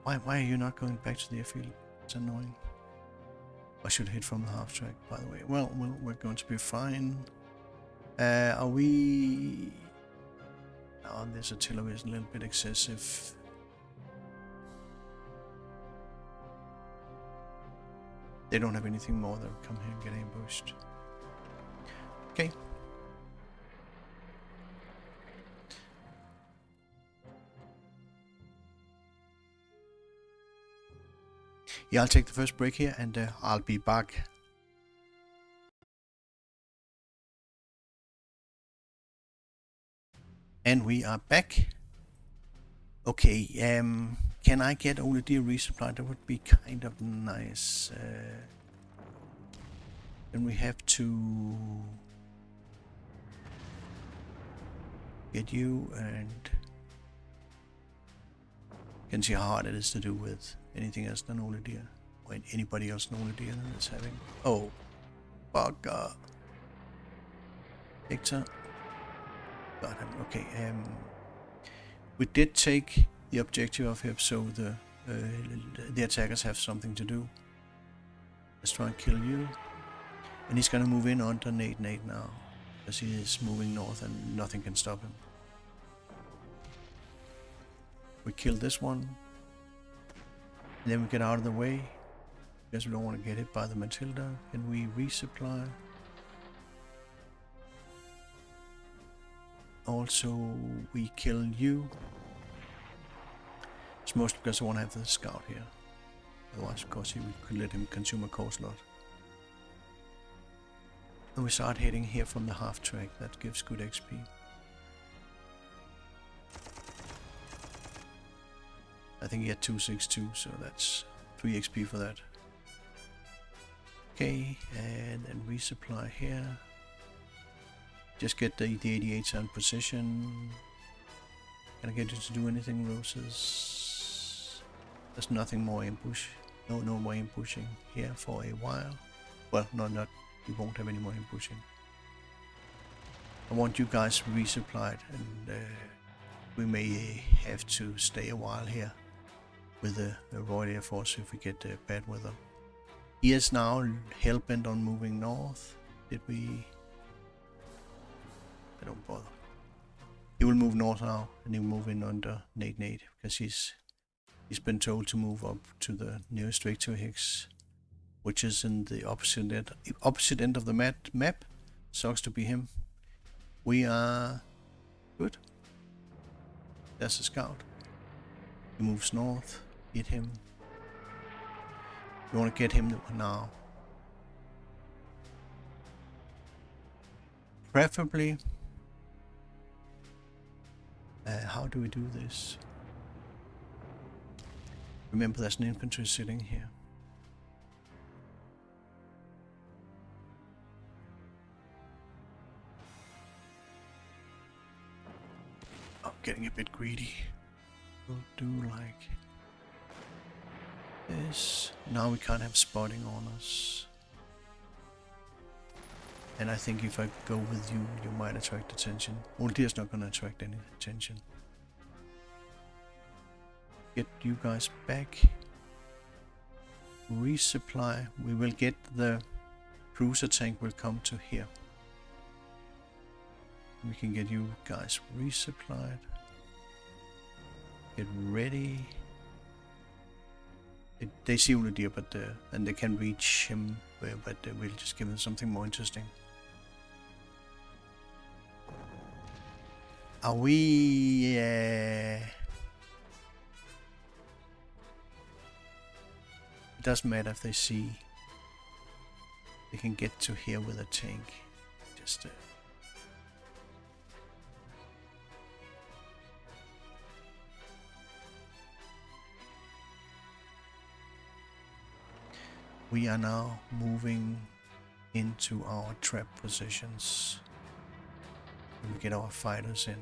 Why are you not going back to the airfield? It's annoying. I should hit from the half track, by the way. Well, we're going to be fine. Are we... Oh, this artillery is a little bit excessive. They don't have anything more. They'll come here and get ambushed. Okay. Yeah, I'll take the first break here and I'll be back. And we are back. Okay, can I get only deer resupply? That would be kind of nice. Then we have to get you, and you can see how hard it is to do with anything else than only deer. Or anybody else than only deer is having. Oh, bugger. Hector. Got him. Okay, we did take the objective of him, so the attackers have something to do. Let's try and kill you. And he's gonna move in under Nate now, because he is moving north and nothing can stop him. We kill this one. And then we get out of the way, because we don't want to get hit by the Matilda. And we resupply. Also, we kill you. It's mostly because I want to have the scout here. Otherwise, of course, we could let him consume a core slot. And we start heading here from the half track. That gives good XP. I think he had 262, so that's 3 XP for that. Okay, and then resupply here. Just get the 88 on position. Can I get you to do anything, Roses? There's nothing more ambush. No more ambushing here for a while. Well, not. We won't have any more ambushing. I want you guys resupplied, and we may have to stay a while here with the Royal Air Force if we get bad weather. He is now hell-bent on moving north. Did we? I don't bother. He will move north now, and he will move in under Nate because he's been told to move up to the nearest Victor Hicks, which is in the opposite end of the map. Sucks to be him. We are good. There's a scout. He moves north. Hit him. We want to get him now. Preferably. How do we do this? Remember, there's an infantry sitting here. I'm getting a bit greedy. We'll do like this. Now we can't have spotting on us. And I think if I go with you, you might attract attention. Ultia's not going to attract any attention. Get you guys back. Resupply. We will get the cruiser tank will come to here. We can get you guys resupplied. Get ready. They see Uladir, but and they can reach him, but we'll just give them something more interesting. Are we? It doesn't matter if they see. They can get to here with a tank. Just. We are now moving into our trap positions. We get our fighters in.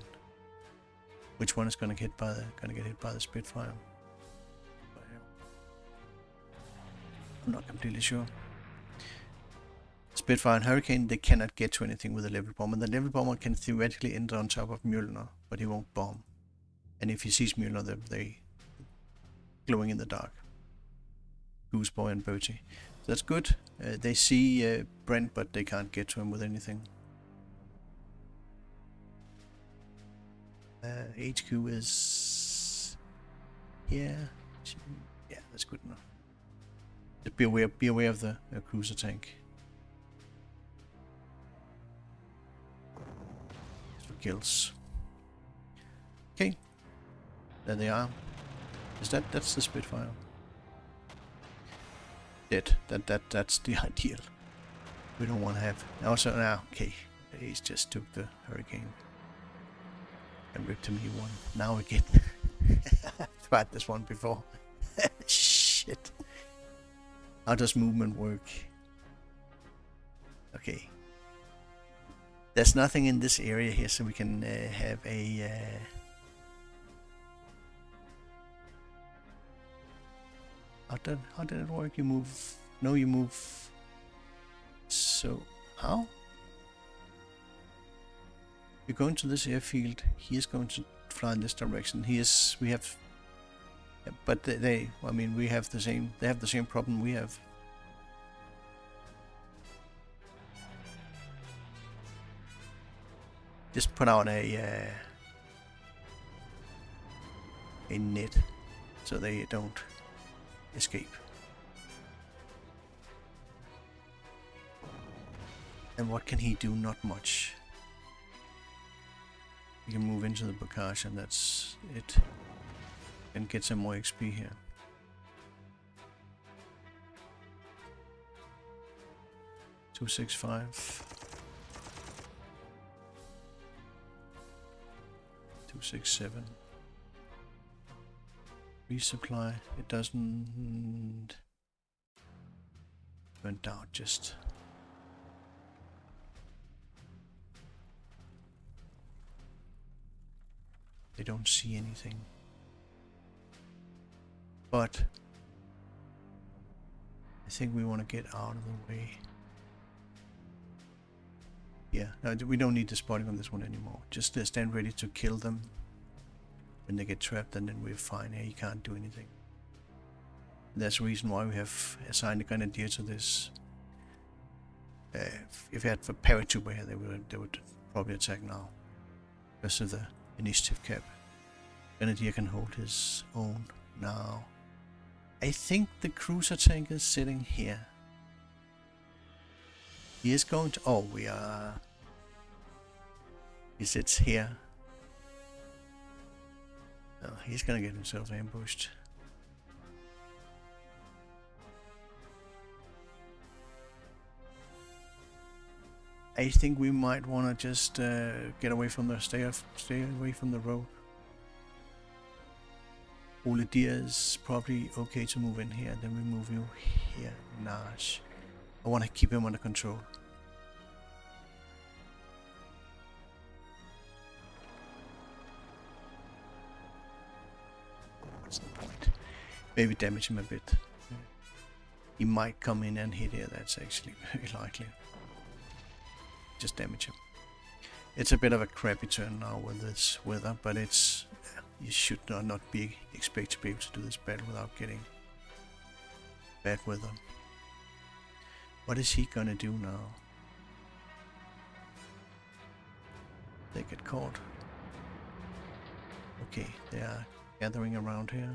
Which one is gonna get hit by the Spitfire? I'm not completely sure. Spitfire and Hurricane, they cannot get to anything with a level bomber. The level bomber can theoretically enter on top of Mjolnir, but he won't bomb. And if he sees Mjolnir, they glowing in the dark. Gooseboy and Bertie. So that's good. They see Brent, but they can't get to him with anything. HQ is here. Yeah, that's good enough. Just be aware of the cruiser tank. For kills. Okay, there they are. That's the Spitfire. Dead. That's the ideal. We don't want to have. Also now, okay, he's just took the Hurricane. I ripped him one. Now again. I've tried this one before. Shit. How does movement work? Okay. There's nothing in this area here, so we can have a... How did it work? You move... No, you move... So... How? You go into this airfield. He is going to fly in this direction. He is... We have... But they... I mean, we have the same... They have the same problem we have. Just put out a net so they don't escape. And what can he do? Not much. He can move into the bocage and that's it. And get some more XP here. $265. 267. Resupply. It doesn't went out just. They don't see anything. But I think we want to get out of the way. Yeah, no, we don't need the spotting on this one anymore. Just stand ready to kill them when they get trapped, and then we're fine. Here, you can't do anything. That's the reason why we have assigned a grenadier to this. If we had a paratrooper here, they would probably attack now because of the initiative cap. Grenadier can hold his own now. I think the cruiser tank is sitting here. He is going to... Oh, we are... He sits here. Oh, he's gonna get himself ambushed. I think we might want to just get away from the... Stay away from the road. Olidier is probably okay to move in here. Then we move you here. Nash. I want to keep him under control. What's the point? Maybe damage him a bit. He might come in and hit here. That's actually very likely. Just damage him. It's a bit of a crappy turn now with this weather, but it's... You should not be expect to be able to do this battle without getting bad weather. What is he gonna do now? They get caught. Okay, they are gathering around here.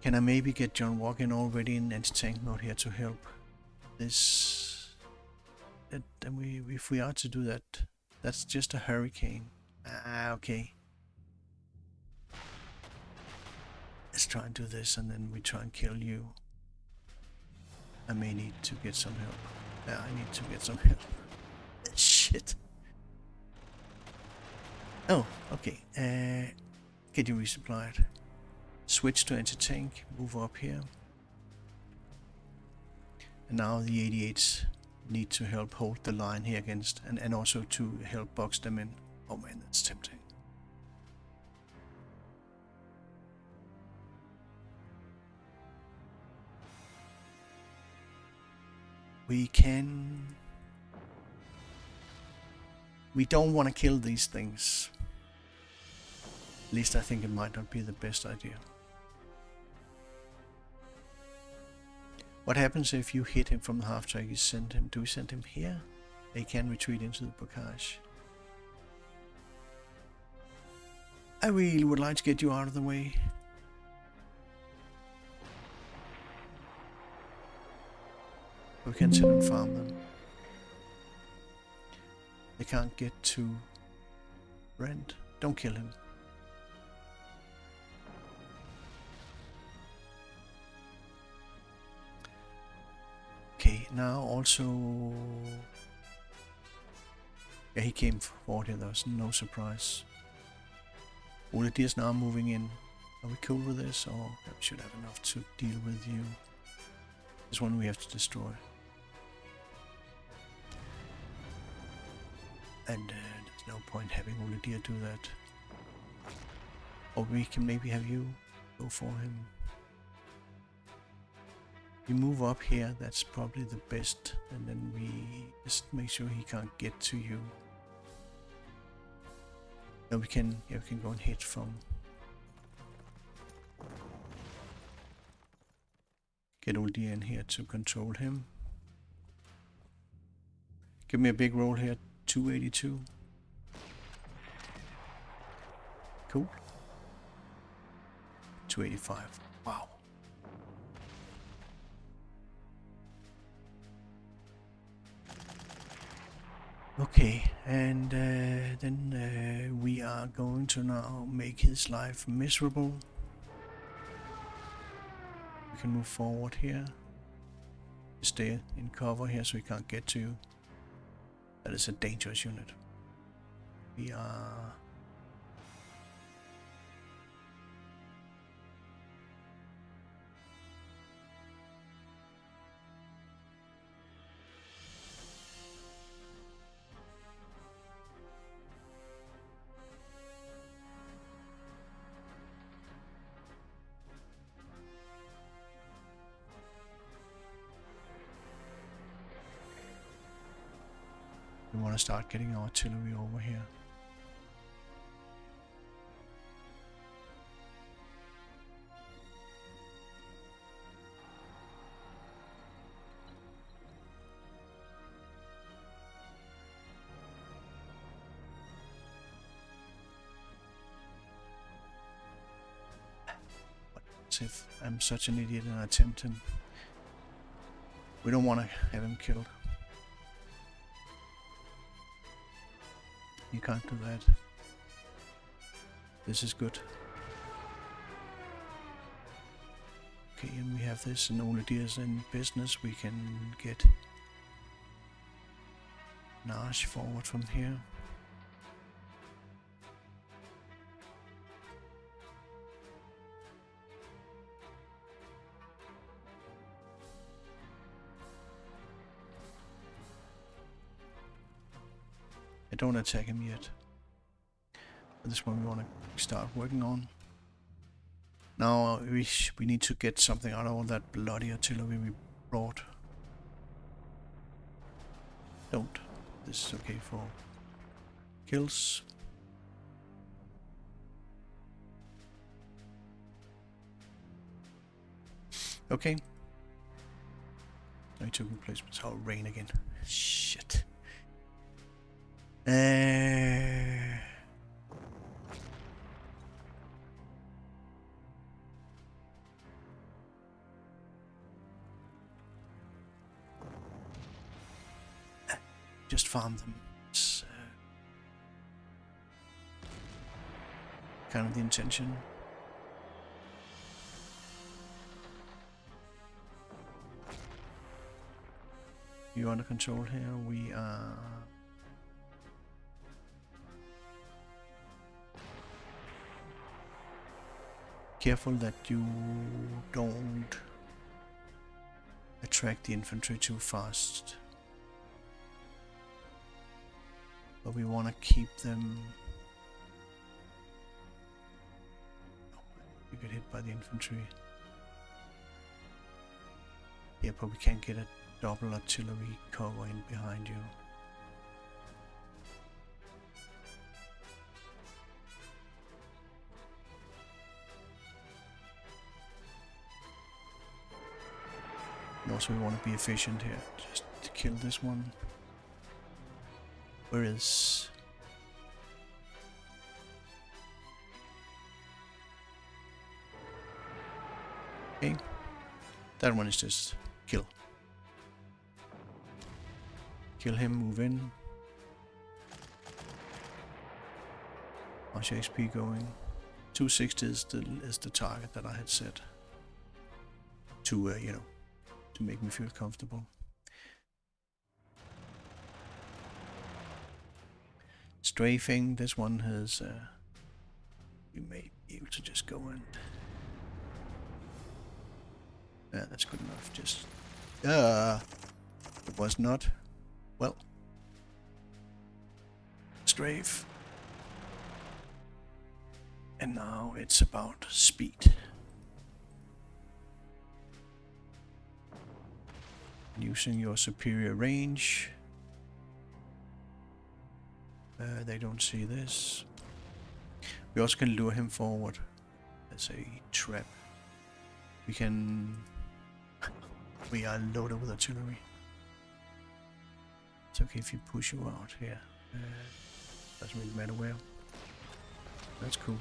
Can I maybe get John walking already in anti-tank mode here to help this? And if we are to do that, that's just a hurricane. Okay. Let's try and do this, and then we try and kill you. I may need to get some help. Yeah, I need to get some help. Shit. Oh, okay. Get you resupplied. Switch to anti-tank. Move up here. And now the 88s need to help hold the line here against, and also to help box them in. Oh man, that's tempting. We don't want to kill these things. At least I think it might not be the best idea. What happens if you hit him from the half track? Do we send him here? They can retreat into the bocage. I really would like to get you out of the way. We can sit and farm them. They can't get to Brent. Don't kill him. Okay, now also Yeah, he came forward here, there was no surprise. All the deers now moving in. Are we cool with this, or we should have enough to deal with you? This one we have to destroy. And there's no point having all the deer do that. Or we can maybe have you go for him. You move up here, that's probably the best, and then we just make sure he can't get to you. No, we can go and hit from. Get all the in here to control him. Give me a big roll here, 282. Cool. 285. Wow. Okay, and then we are going to now make his life miserable. We can move forward here. Stay in cover here so he can't get to you. That is a dangerous unit. We are... We want to start getting our artillery over here. What if I'm such an idiot and I tempt him? We don't want to have him killed. You can't do that. This is good. Okay, and we have this, and all the deers in business. We can get Marshal forward from here. I don't attack him yet. But this one we want to start working on. Now we need to get something out of all that bloody artillery we brought. Don't. This is okay for kills. Okay. I took replacements. Oh, rain again. Shit. Just farm them. It's kind of the intention. You're under control here. We are... careful that you don't attract the infantry too fast. But we want to keep them... Oh, you get hit by the infantry. Yeah, but we can't get a double artillery cover in behind you. And also we want to be efficient here. Just to kill this one. Where is... Okay. That one is just kill. Kill him, move in. Marshal XP going. 260 is the target that I had set. To, you know, to make me feel comfortable. strafing. This one has we may be able to just go and yeah, that's good enough. Just it was not well. Strafe. And now it's about speed. Using your superior range. They don't see this. We also can lure him forward as a trap. We can... we are loaded with artillery. It's okay if you push you out here. Doesn't really matter where. That's cool.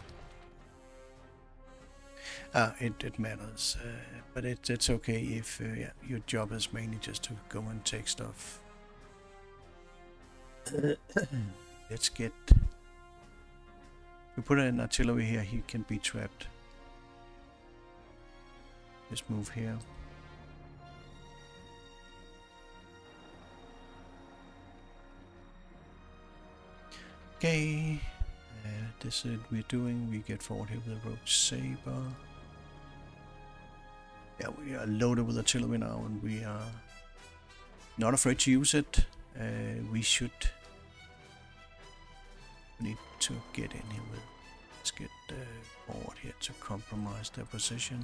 It matters, but it's okay if yeah, your job is mainly just to go and take stuff. Let's get... we put an artillery here, he can be trapped. Just move here. Okay, this is what we're doing. We get forward here with a rogue saber. Yeah, we are loaded with artillery now, and we are not afraid to use it. We should need to get in here with. Let's get forward here to compromise their position.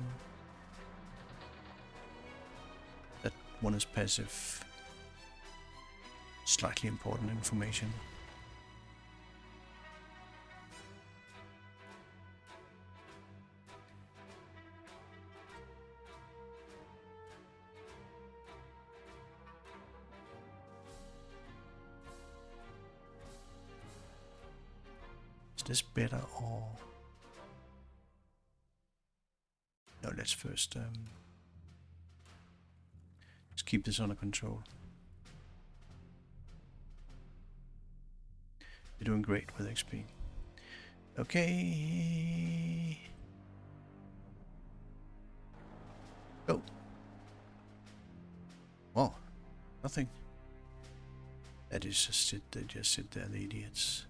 That one is passive. Slightly important information. Is this better or... no, let's first let's keep this under control. You're doing great with XP. Okay. Go. Oh, nothing. That is just sit. They just sit there, the idiots.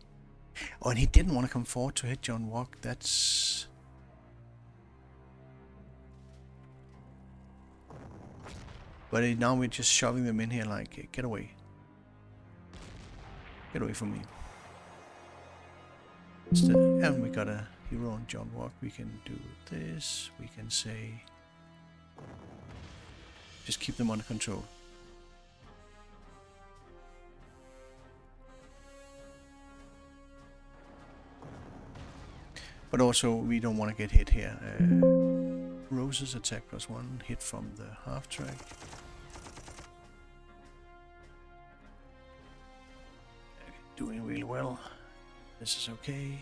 Oh, and he didn't want to come forward to hit John Walk. That's... but now we're just shoving them in here like, get away. Get away from me. And we got a hero on John Walk. We can do this. We can say... just keep them under control. But also, we don't want to get hit here. Rose's attack +1, hit from the half track. Doing really well. This is okay.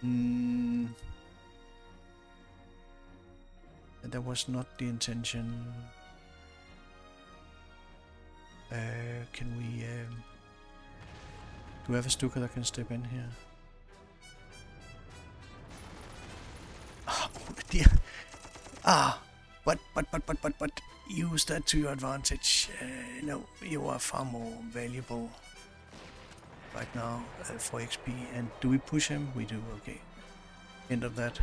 And that was not the intention. Can we... do we have a Stuka that can step in here? Dear. But use that to your advantage. No, you are far more valuable right now for XP. And do we push him? We do. Okay. End of that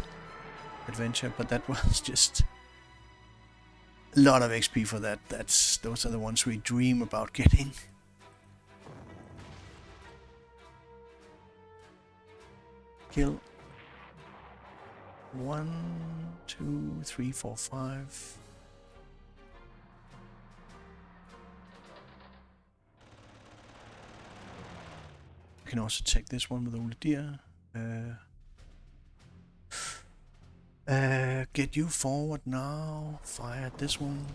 adventure. But that was just a lot of XP for that. Those are the ones we dream about getting. Kill. 1, 2, 3, 4, 5. We can also take this one with all the deer. Get you forward now. Fire at this one.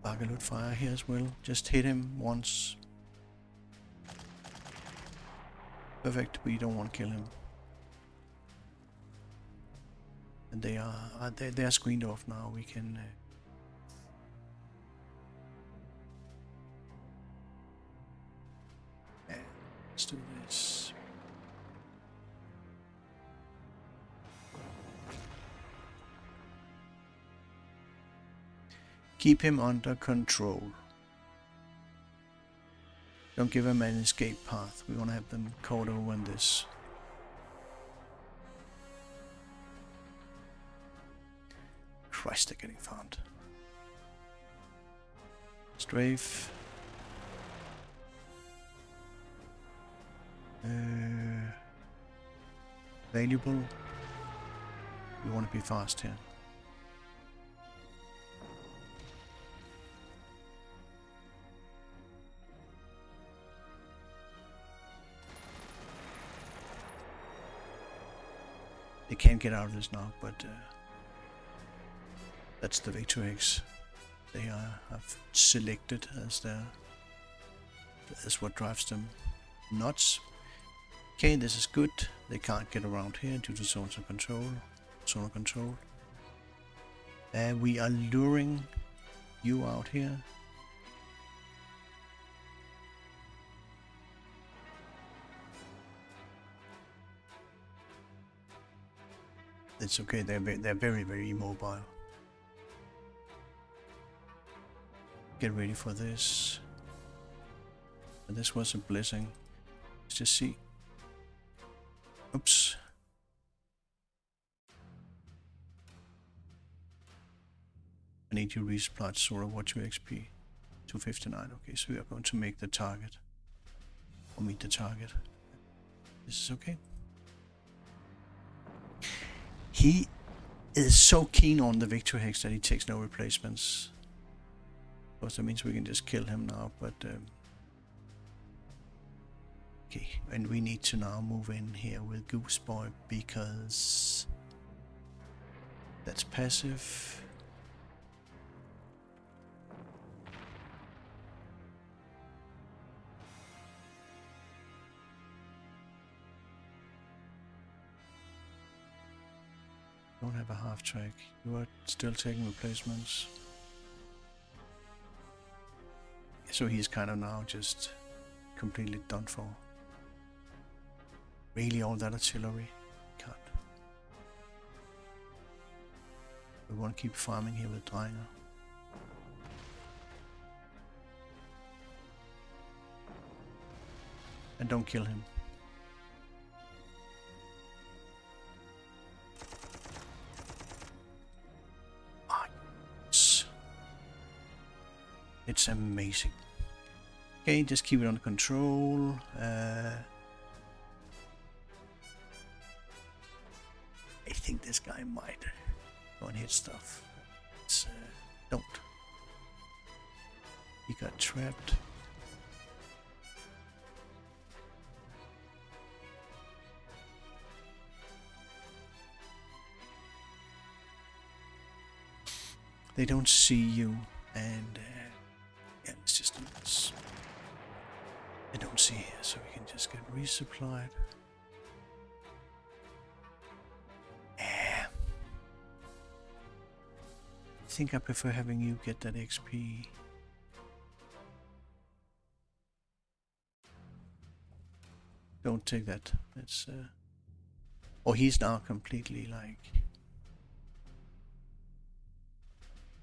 Bargalute fire here as well. Just hit him once. Perfect, we don't want to kill him. And they are screened off now. We can let's do this. Keep him under control. Don't give them an escape path. We want to have them caught over in this. Christ, they're getting found. Strafe. Valuable. We want to be fast here. They can't get out of this now, but that's the Victor X they have selected as what drives them nuts. Okay, this is good. They can't get around here due to zones of control. Zone of control. We are luring you out here. It's okay. They're very, very immobile. Get ready for this. And this was a blessing. Let's just see. Oops. I need you to resupply Sora. What's your XP? 259. Okay, so we are going to make the target. Or meet the target. This is okay. He is so keen on the Victor Hex that he takes no replacements. Of course, that means we can just kill him now, but okay, and we need to now move in here with Goose Boy because that's passive. Don't have a half track. You are still taking replacements. So he's kind of now just completely done for. Really all that artillery? Can't. We want to keep farming here with Drenger. And don't kill him. It's amazing. Okay, just keep it under control. I think this guy might go and hit stuff. Don't. He got trapped. They don't see you, and yeah, it's just a mess. They don't see here, so we can just get resupplied. I think I prefer having you get that XP. Don't take that. It's oh, he's now completely like.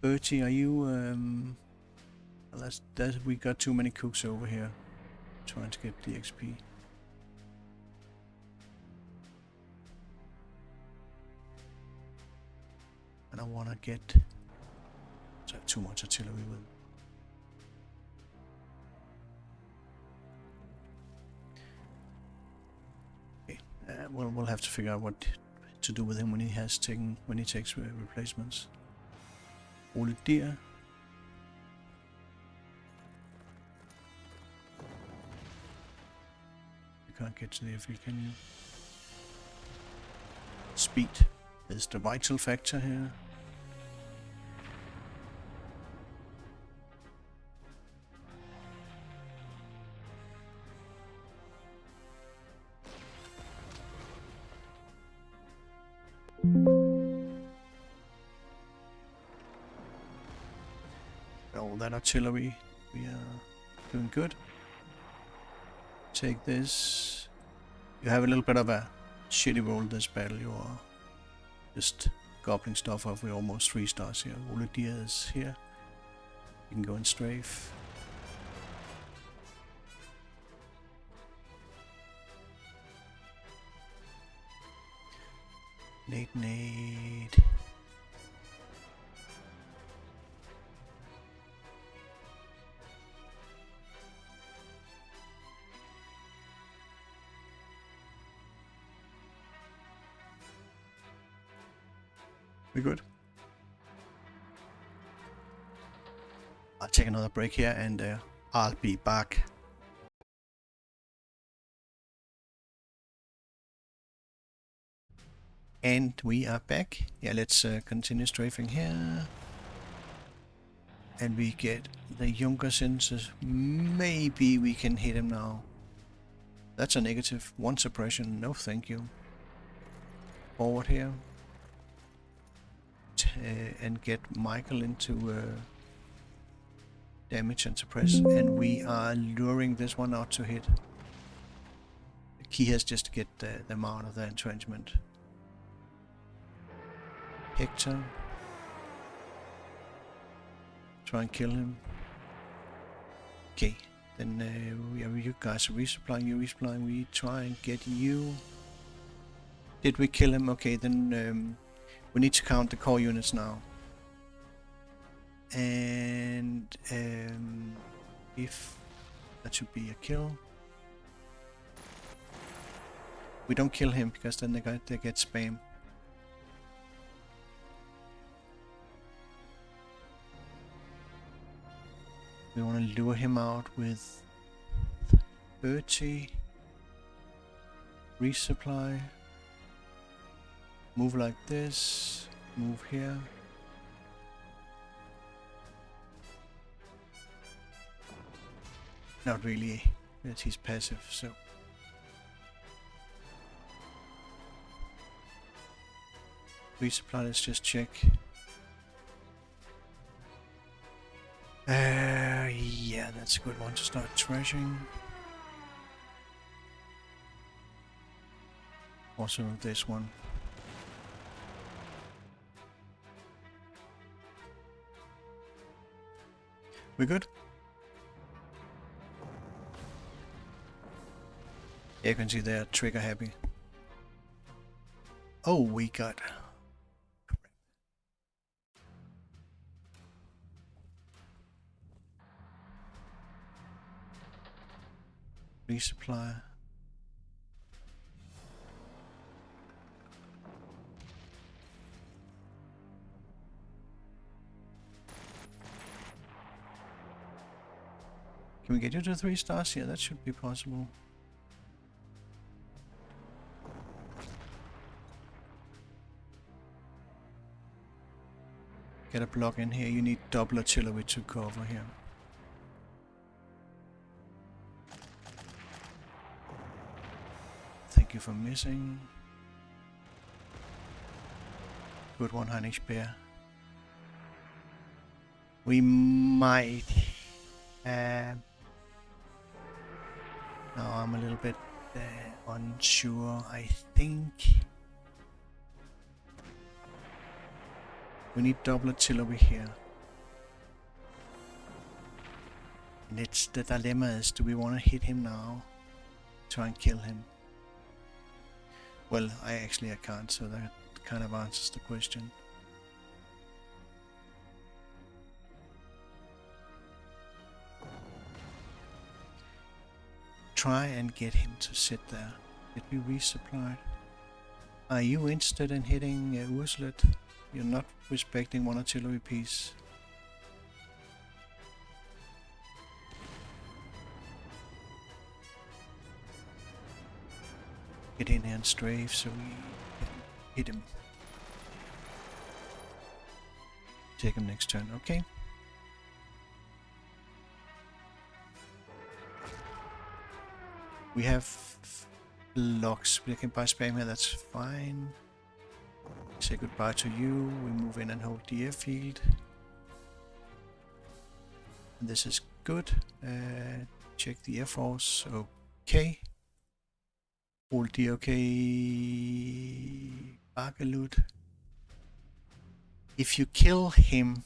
Bertie, are you that we got too many cooks over here trying to get the XP. And I wanna get too much artillery with. Okay, well, we'll have to figure out what to do with him when he takes replacements. Ole Deer. You can't get to the airfield, can you? Speed is the vital factor here. All that artillery, we are doing good. Take this. You have a little bit of a shitty roll this battle. You are just gobbling stuff off. We're almost 3 stars here. Ole Deer is here. You can go and strafe. Nade. We good? I'll take another break here and I'll be back. And we are back. Yeah, let's continue strafing here. And we get the Junker sensors. Maybe we can hit him now. That's a negative. 1 suppression. No thank you. Forward here. And get Michael into damage and suppress. And we are luring this one out to hit. The key has just to get them out of the entrenchment. Hector. Try and kill him. Okay, then you guys are resupplying, we try and get you. Did we kill him? Okay, then we need to count the core units now. And if that should be a kill. We don't kill him because then they get spam. We want to lure him out with 30. Resupply. Move like this. Move here. Not really. He's passive, so. Resupply, let's just check. Yeah, that's a good one to start trashing. Also this one. We good? Yeah, you can see they're trigger happy. Oh, we got... Resupply. Can we get you to 3 stars? Yeah, that should be possible. Get a block in here. You need double artillery to cover here. Thank you for missing. Good one, Heinrich Bear. We might... now I'm a little bit unsure. I think... we need double artillery here. And it's the dilemma is, do we want to hit him now? Try and kill him? Well, I can't, so that kind of answers the question. Try and get him to sit there. Get me resupplied. Are you interested in hitting Ursulet? You're not respecting 1 artillery piece. Get in here and strafe so we hit him. Take him next turn, okay? We have blocks. We can buy spam here, that's fine. Say goodbye to you. We move in and hold the airfield. And this is good. Check the Air Force. Okay. Hold the okay. Bargalut. If you kill him,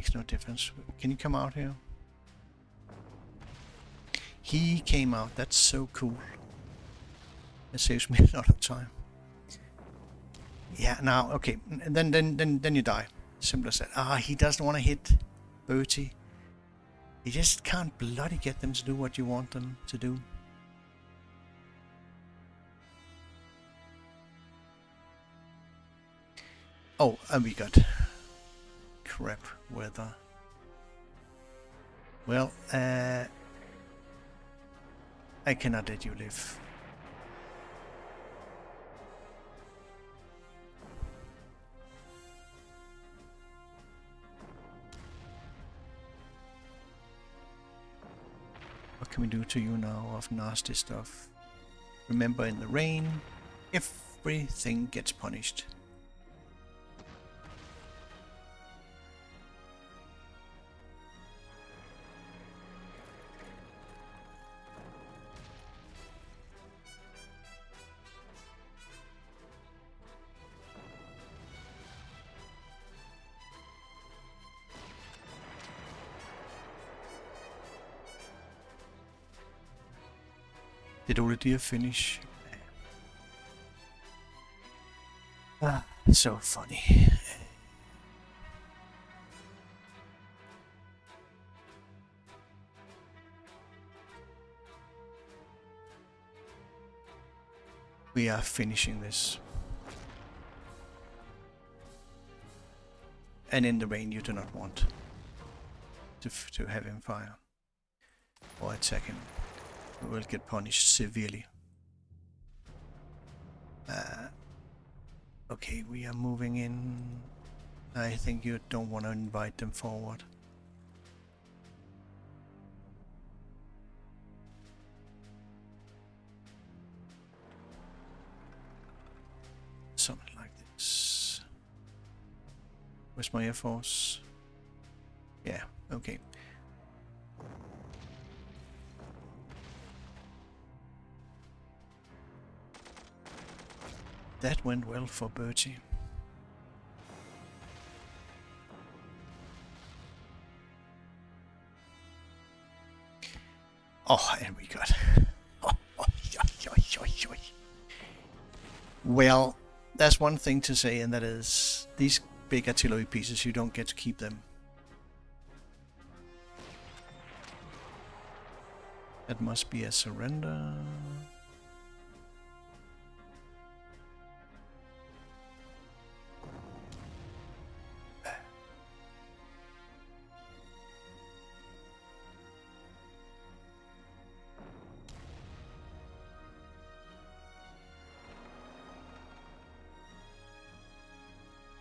makes no difference. Can you come out here? He came out. That's so cool. It saves me a lot of time. Yeah, now, okay. And then you die. Simple as that. Ah, he doesn't want to hit Bertie. You just can't bloody get them to do what you want them to do. Oh, and we got crap weather. Well, I cannot let you live. What can we do to you now of nasty stuff? Remember, in the rain, everything gets punished. Did Ole Deer finish? Ah, so funny. We are finishing this. And in the rain you do not want to have him fire or attack him. We will get punished severely. Okay, we are moving in. I think you don't want to invite them forward. Something like this. Where's my Air Force? Yeah, okay. That went well for Bertie. Oh, and we got... Well, there's one thing to say, and that is these big artillery pieces, you don't get to keep them. That must be a surrender.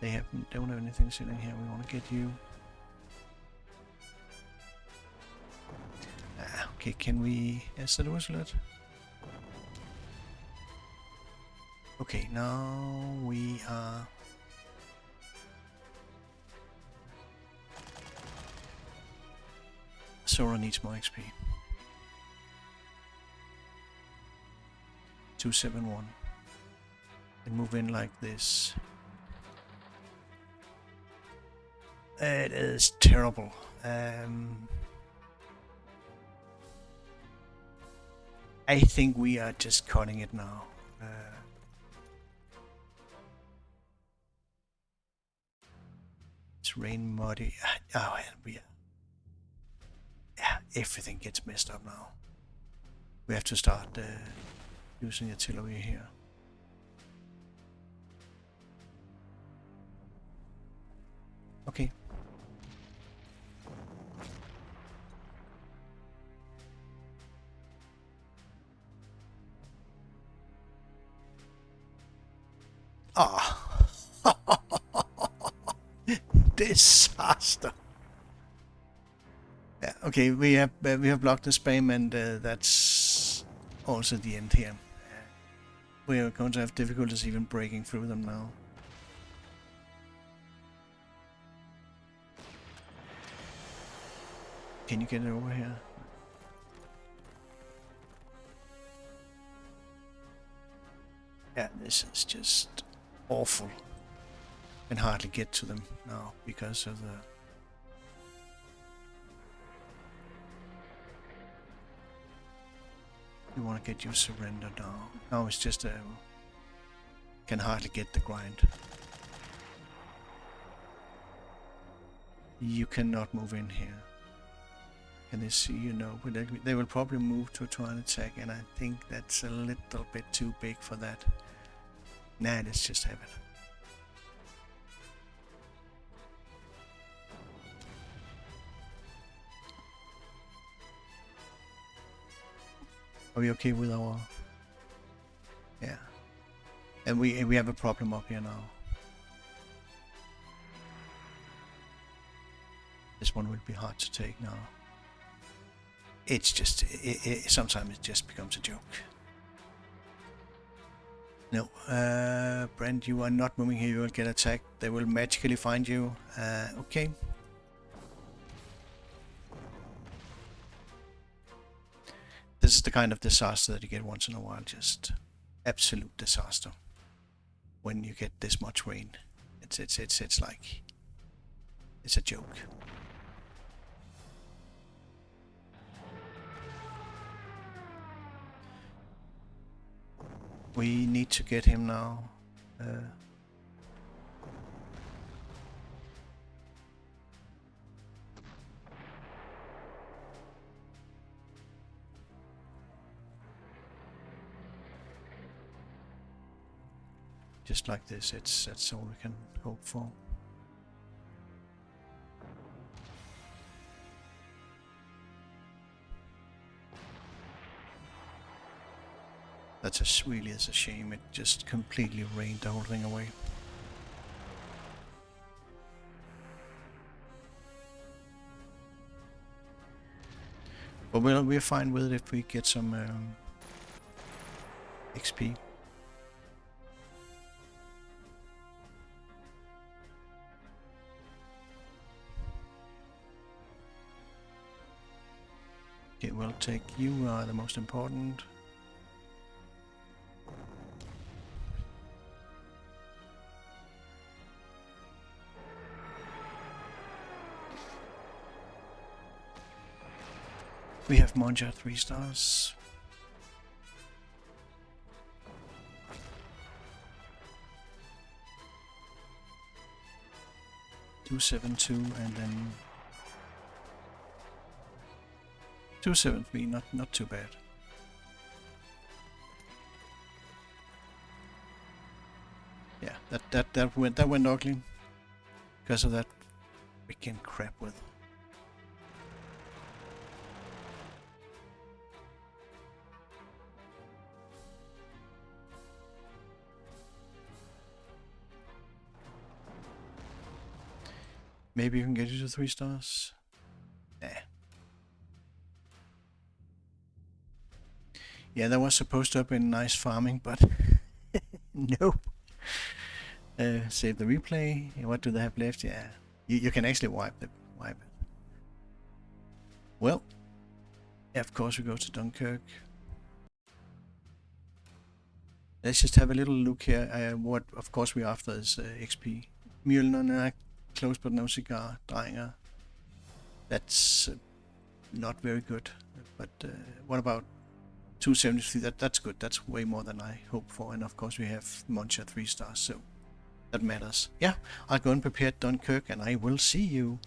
They don't have anything sitting here. We want to get you. Okay, can we... Yes, that was it. Okay, now we are... Sora needs more XP. 271. And move in like this. It is terrible. I think we are just cutting it now. It's rain muddy. Oh, and we are. Yeah, everything gets messed up now. We have to start using artillery here. Okay. Ah. Disaster. Yeah, okay, we have blocked the spam, and that's also the end here. We are going to have difficulties even breaking through them now. Can you get it over here? Yeah, this is just awful. Can hardly get to them now because of the We want to get you surrendered now. Now it's just can hardly get the grind. You cannot move in here. Can they see you? No, but they will probably move to try and attack, and I think that's a little bit too big for that. Nah, let's just have it. Are we okay with our... Yeah. And we have a problem up here now. This one will be hard to take now. It's just... sometimes it just becomes a joke. No, Brent, you are not moving here, you will get attacked. They will magically find you. Okay. This is the kind of disaster that you get once in a while, just absolute disaster. When you get this much rain, it's like, it's a joke. We need to get him now. Just like this, that's all we can hope for. That's really is a shame. It just completely rained the whole thing away. But we're fine with it if we get some XP. Okay, we'll take you are the most important. We have Monja 3 stars. $272 and then 273, not too bad. Yeah, that went ugly. Because of that freaking crap with. Maybe you can get it to 3 stars. Nah. Yeah, that was supposed to have been nice farming, but nope. Save the replay. What do they have left? Yeah, you can actually wipe it. Well, of course we go to Dunkirk. Let's just have a little look here. What, of course, we're after is XP. Mjølnerne, close but no cigar. Drenger. That's not very good. But what about 273? That's good. That's way more than I hoped for. And of course we have Monja 3 stars, so that matters. Yeah, I'll go and prepare Dunkirk, and I will see you